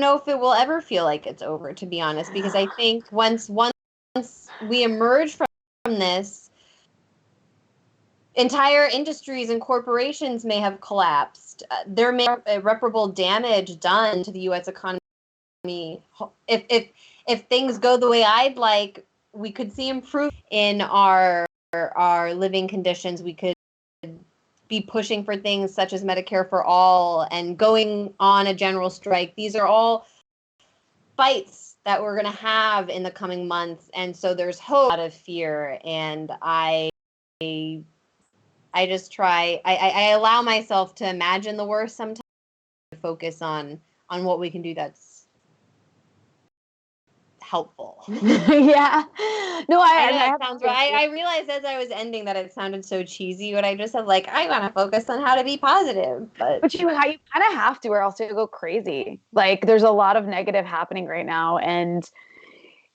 don't know if it will ever feel like it's over, to be honest, because I think once we emerge from this, entire industries and corporations may have collapsed. There may be irreparable damage done to the U.S. economy. If things go the way I'd like, we could see improvement in our living conditions. We could be pushing for things such as Medicare for all and going on a general strike. These are all fights that we're going to have in the coming months, and so there's hope out of fear. And I just try. I allow myself to imagine the worst sometimes. To focus on what we can do that's helpful. Yeah. No, I sounds right. I realized as I was ending that it sounded so cheesy, but I just said like I want to focus on how to be positive. But you kind of have to, or else you'll go crazy. Like there's a lot of negative happening right now, and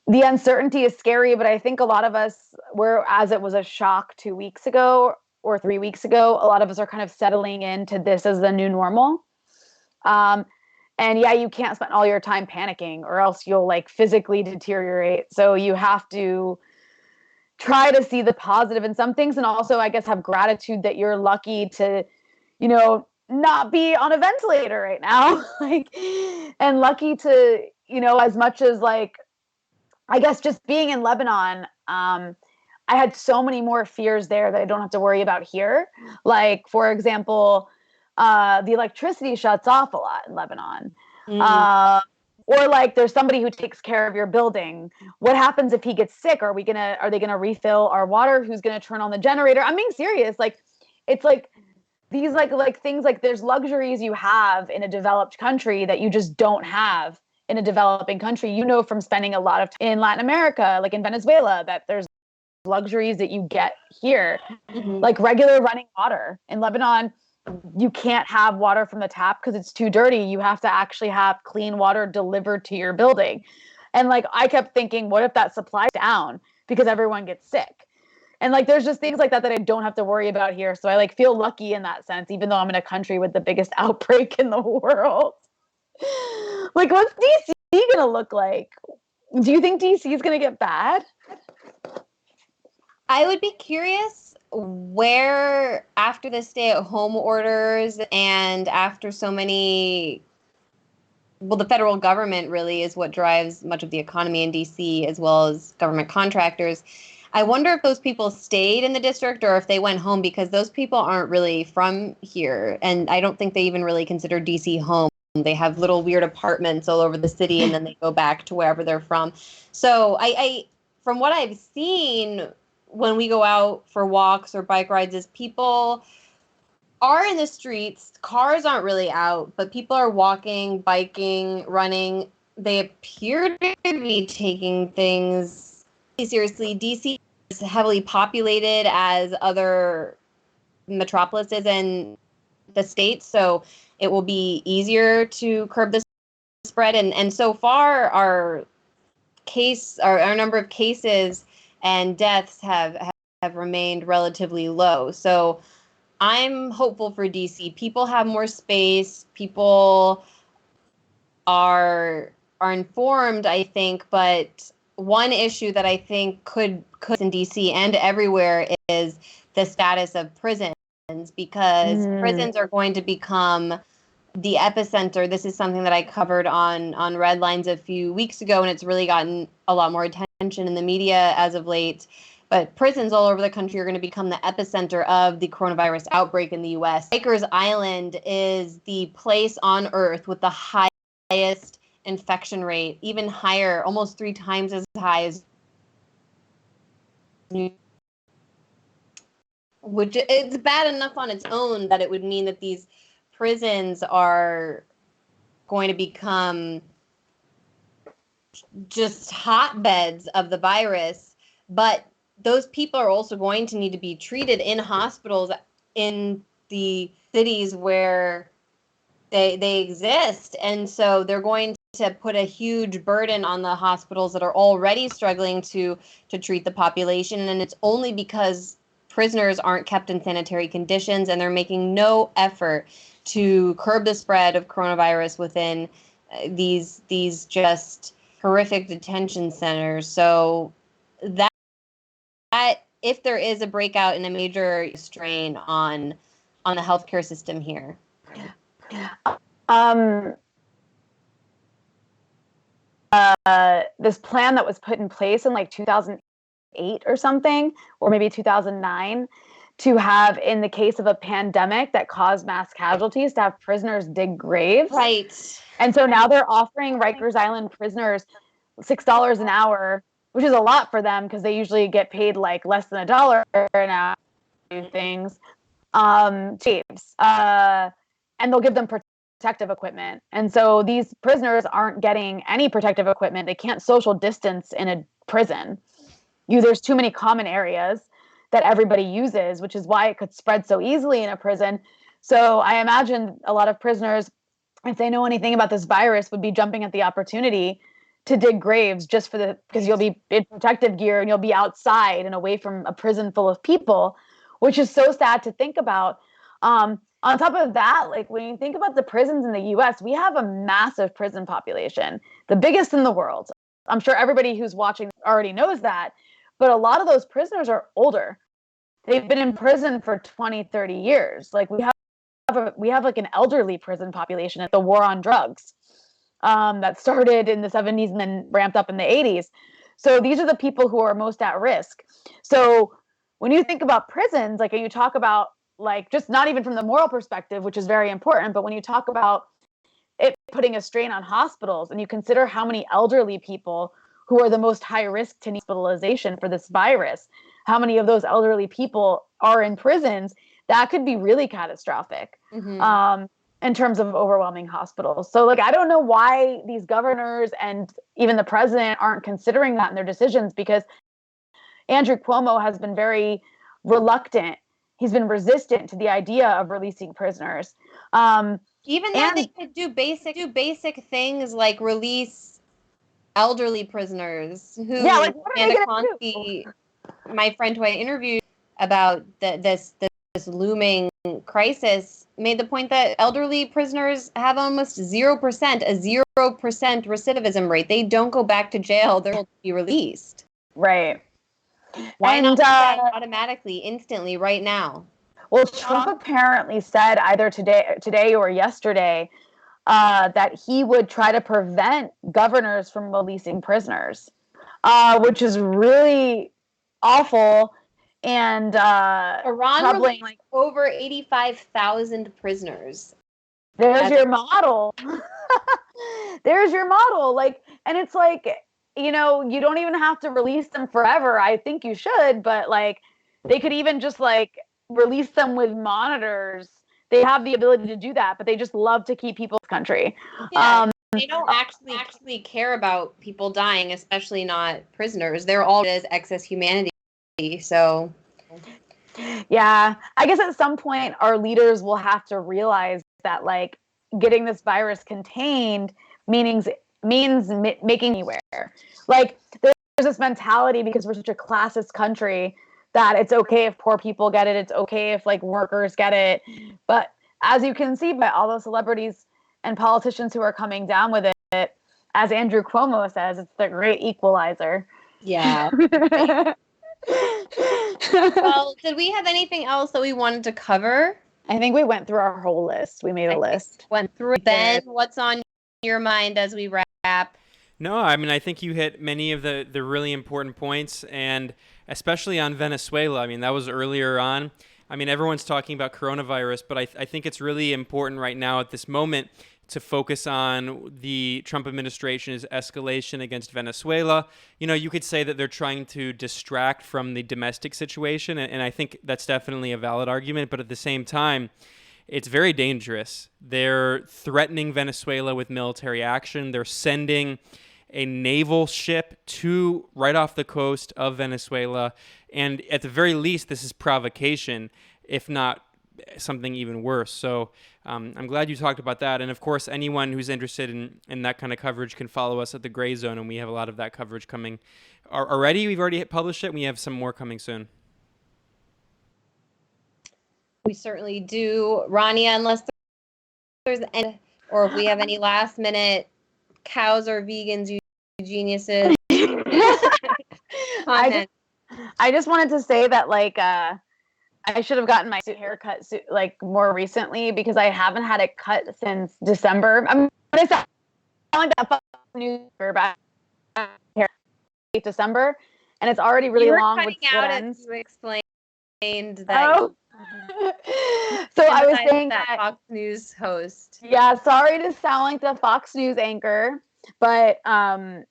the uncertainty is scary. But I think a lot of us, as it was a shock 2 weeks ago or 3 weeks ago, a lot of us are kind of settling into this as the new normal. And yeah, you can't spend all your time panicking or else you'll like physically deteriorate. So you have to try to see the positive in some things, and also I guess have gratitude that you're lucky to, not be on a ventilator right now. Like, and lucky to, as much as like, I guess just being in Lebanon, I had so many more fears there that I don't have to worry about here. Like, for example, the electricity shuts off a lot in Lebanon. Or like there's somebody who takes care of your building. What happens if he gets sick? Are they gonna refill our water? Who's gonna turn on the generator? I'm being serious. Like, it's like these like things, like there's luxuries you have in a developed country that you just don't have in a developing country. From spending a lot of time in Latin America, like in Venezuela, that there's luxuries that you get here, like regular running water. In Lebanon, you can't have water from the tap because it's too dirty. You have to actually have clean water delivered to your building. And like, I kept thinking, what if that supply down because everyone gets sick? And like, there's just things like that I don't have to worry about here. So I like feel lucky in that sense, even though I'm in a country with the biggest outbreak in the world. Like, what's DC gonna look like? Do you think DC is gonna get bad? I would be curious where, after the stay-at-home orders and after so many, well, the federal government really is what drives much of the economy in DC, as well as government contractors. I wonder if those people stayed in the district or if they went home, because those people aren't really from here. And I don't think they even really consider DC home. They have little weird apartments all over the city, and then they go back to wherever they're from. So I from what I've seen when we go out for walks or bike rides, is people are in the streets. Cars aren't really out, but people are walking, biking, running. They appear to be taking things seriously. DC is heavily populated as other metropolises in the states, so it will be easier to curb the spread. And so far, our number of cases and deaths have remained relatively low. So I'm hopeful for DC. People have more space. People are informed, I think. But one issue that I think could in DC and everywhere is the status of prisons, because prisons are going to become the epicenter. This is something that I covered on Red Lines a few weeks ago, and it's really gotten a lot more attention in the media as of late. But prisons all over the country are going to become the epicenter of the coronavirus outbreak in the U.S. Rikers Island is the place on Earth with the highest infection rate, even higher, almost 3 times as high as which it's bad enough on its own that it would mean that these prisons are going to become just hotbeds of the virus. But those people are also going to need to be treated in hospitals in the cities where they exist. And so they're going to put a huge burden on the hospitals that are already struggling to treat the population. And it's only because prisoners aren't kept in sanitary conditions, and they're making no effort to curb the spread of coronavirus within these just horrific detention centers. So that if there is a breakout in a major strain on the healthcare system here. This plan that was put in place in like 2008 or something, or maybe 2009, to have, in the case of a pandemic that caused mass casualties, to have prisoners dig graves. Right. And so now they're offering Rikers Island prisoners $6 an hour, which is a lot for them because they usually get paid like less than $1 an hour to do things. And they'll give them protective equipment. And so these prisoners aren't getting any protective equipment. They can't social distance in a prison. There's too many common areas that everybody uses, which is why it could spread so easily in a prison. So I imagine a lot of prisoners, if they know anything about this virus, would be jumping at the opportunity to dig graves just because you'll be in protective gear and you'll be outside and away from a prison full of people, which is so sad to think about. On top of that, like when you think about the prisons in the US, we have a massive prison population, the biggest in the world. I'm sure everybody who's watching already knows that, but a lot of those prisoners are older. They've been in prison for 20, 30 years. Like we have like an elderly prison population at the war on drugs that started in the 70s and then ramped up in the 80s. So these are the people who are most at risk. So when you think about prisons, like you talk about like just not even from the moral perspective, which is very important, but when you talk about it putting a strain on hospitals and you consider how many elderly people who are the most high risk to hospitalization for this virus, how many of those elderly people are in prisons, that could be really catastrophic in terms of overwhelming hospitals. So like, I don't know why these governors and even the president aren't considering that in their decisions, because Andrew Cuomo has been very reluctant. He's been resistant to the idea of releasing prisoners. Even though they could do basic things like release elderly prisoners who what are they gonna do? my friend who I interviewed about this looming crisis made the point that elderly prisoners have almost 0%, a 0% recidivism rate. They don't go back to jail. They're able to be released. Right. Why And, not do that automatically, instantly, right now? Well, Trump apparently said either today or yesterday that he would try to prevent governors from releasing prisoners, which is really awful and Iran troubling. released like over 85,000 prisoners. There's your model. There's your model. Like, and it's like, you don't even have to release them forever. I think you should, but like, they could even just like release them with monitors. They have the ability to do that, but they just love to keep people in the country. Yeah, they don't actually care about people dying, especially not prisoners. They're all as excess humanity. So, yeah, I guess at some point our leaders will have to realize that like getting this virus contained means making anywhere. Like there's this mentality because we're such a classist country that it's okay if poor people get it. It's okay if like workers get it. But as you can see by all those celebrities and politicians who are coming down with it, as Andrew Cuomo says, it's the great equalizer. Yeah. Well, did we have anything else that we wanted to cover? I think we went through our whole list. We made a list. Went through. Ben, what's on your mind as we wrap? No, I mean, I think you hit many of the really important points, and especially on Venezuela. I mean, that was earlier on. I mean, everyone's talking about coronavirus, but I think it's really important right now at this moment to focus on the Trump administration's escalation against Venezuela. You could say that they're trying to distract from the domestic situation, and I think that's definitely a valid argument, but at the same time, it's very dangerous. They're threatening Venezuela with military action. They're sending a naval ship right off the coast of Venezuela, and at the very least, this is provocation, if not something even worse. So I'm glad you talked about that. And of course, anyone who's interested in that kind of coverage can follow us at the Grayzone, and we have a lot of that coverage coming already. We've already published it, and we have some more coming soon. We certainly do. Rania, unless there's any, or if we have any last minute cows or vegans, you geniuses. I just wanted to say that like I should have gotten my haircut like more recently because I haven't had it cut since December. I'm gonna sound like that Fox News back hair December, and it's already really long with split ends. You explained that. Oh. So I was saying that Fox News host. Yeah, sorry to sound like the Fox News anchor, but I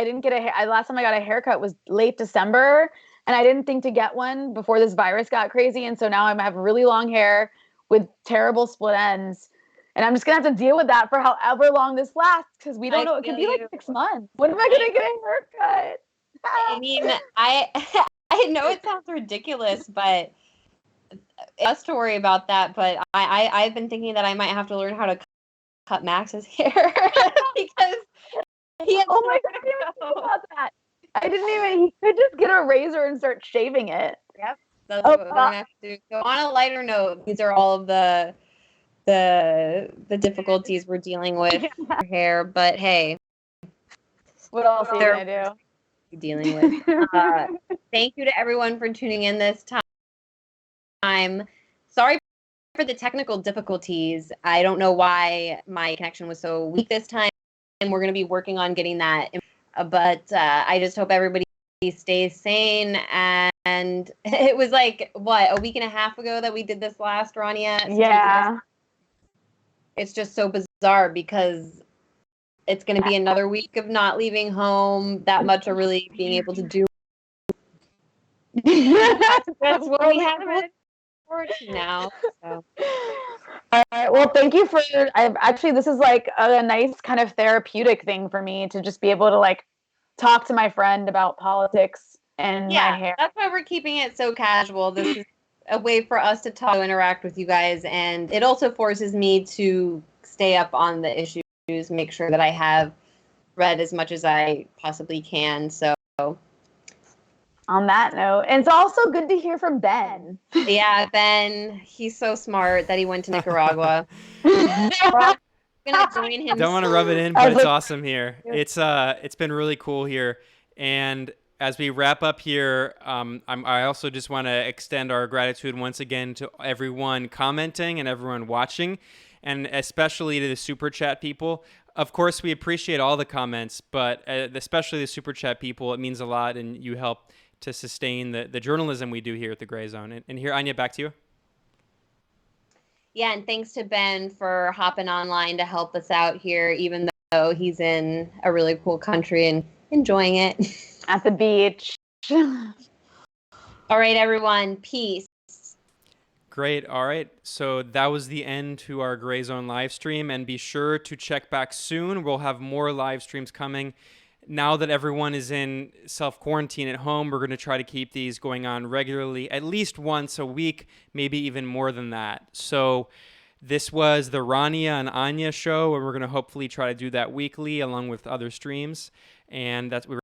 didn't get last time I got a haircut was late December. And I didn't think to get one before this virus got crazy. And so now I have really long hair with terrible split ends. And I'm just going to have to deal with that for however long this lasts because we don't know. It could be like 6 months. When am I going to get a haircut? I mean, I know it sounds ridiculous, but us to worry about that. But I've been thinking that I might have to learn how to cut Max's hair because he has oh my God, I didn't even think about that. He could just get a razor and start shaving it. Yep. That's what we're gonna have to do. So on a lighter note, these are all of the difficulties we're dealing with hair, but hey. What else are you gonna do? Dealing with. Thank you to everyone for tuning in this time. Sorry for the technical difficulties. I don't know why my connection was so weak this time. And we're gonna be working on getting that. But I just hope everybody stays sane. And it was like, a week and a half ago that we did this last, Rania? Yeah. It's just so bizarre because it's going to be another week of not leaving home that much or really being able to do. That's what we have to look forward to now. So. All right. Well, thank you this is like a nice kind of therapeutic thing for me to just be able to like talk to my friend about politics and my hair. That's why we're keeping it so casual. This is a way for us to talk, interact with you guys. And it also forces me to stay up on the issues, make sure that I have read as much as I possibly can. So On that note, and it's also good to hear from Ben. Yeah, Ben, he's so smart that he went to Nicaragua. We're all gonna join him. Don't want to rub it in, but it's awesome here. It's been really cool here. And as we wrap up here, I also just want to extend our gratitude once again to everyone commenting and everyone watching, and especially to the super chat people. Of course, we appreciate all the comments, but especially the super chat people. It means a lot, and you help to sustain the journalism we do here at the Grayzone. And here, Anya, back to you. Yeah, and thanks to Ben for hopping online to help us out here, even though he's in a really cool country and enjoying it. At the beach. All right, everyone. Peace. Great. All right. So that was the end to our Grayzone live stream. And be sure to check back soon. We'll have more live streams coming. Now that everyone is in self-quarantine at home, we're going to try to keep these going on regularly, at least once a week, maybe even more than that. So this was the Rania and Anya show, and we're going to hopefully try to do that weekly along with other streams. And that's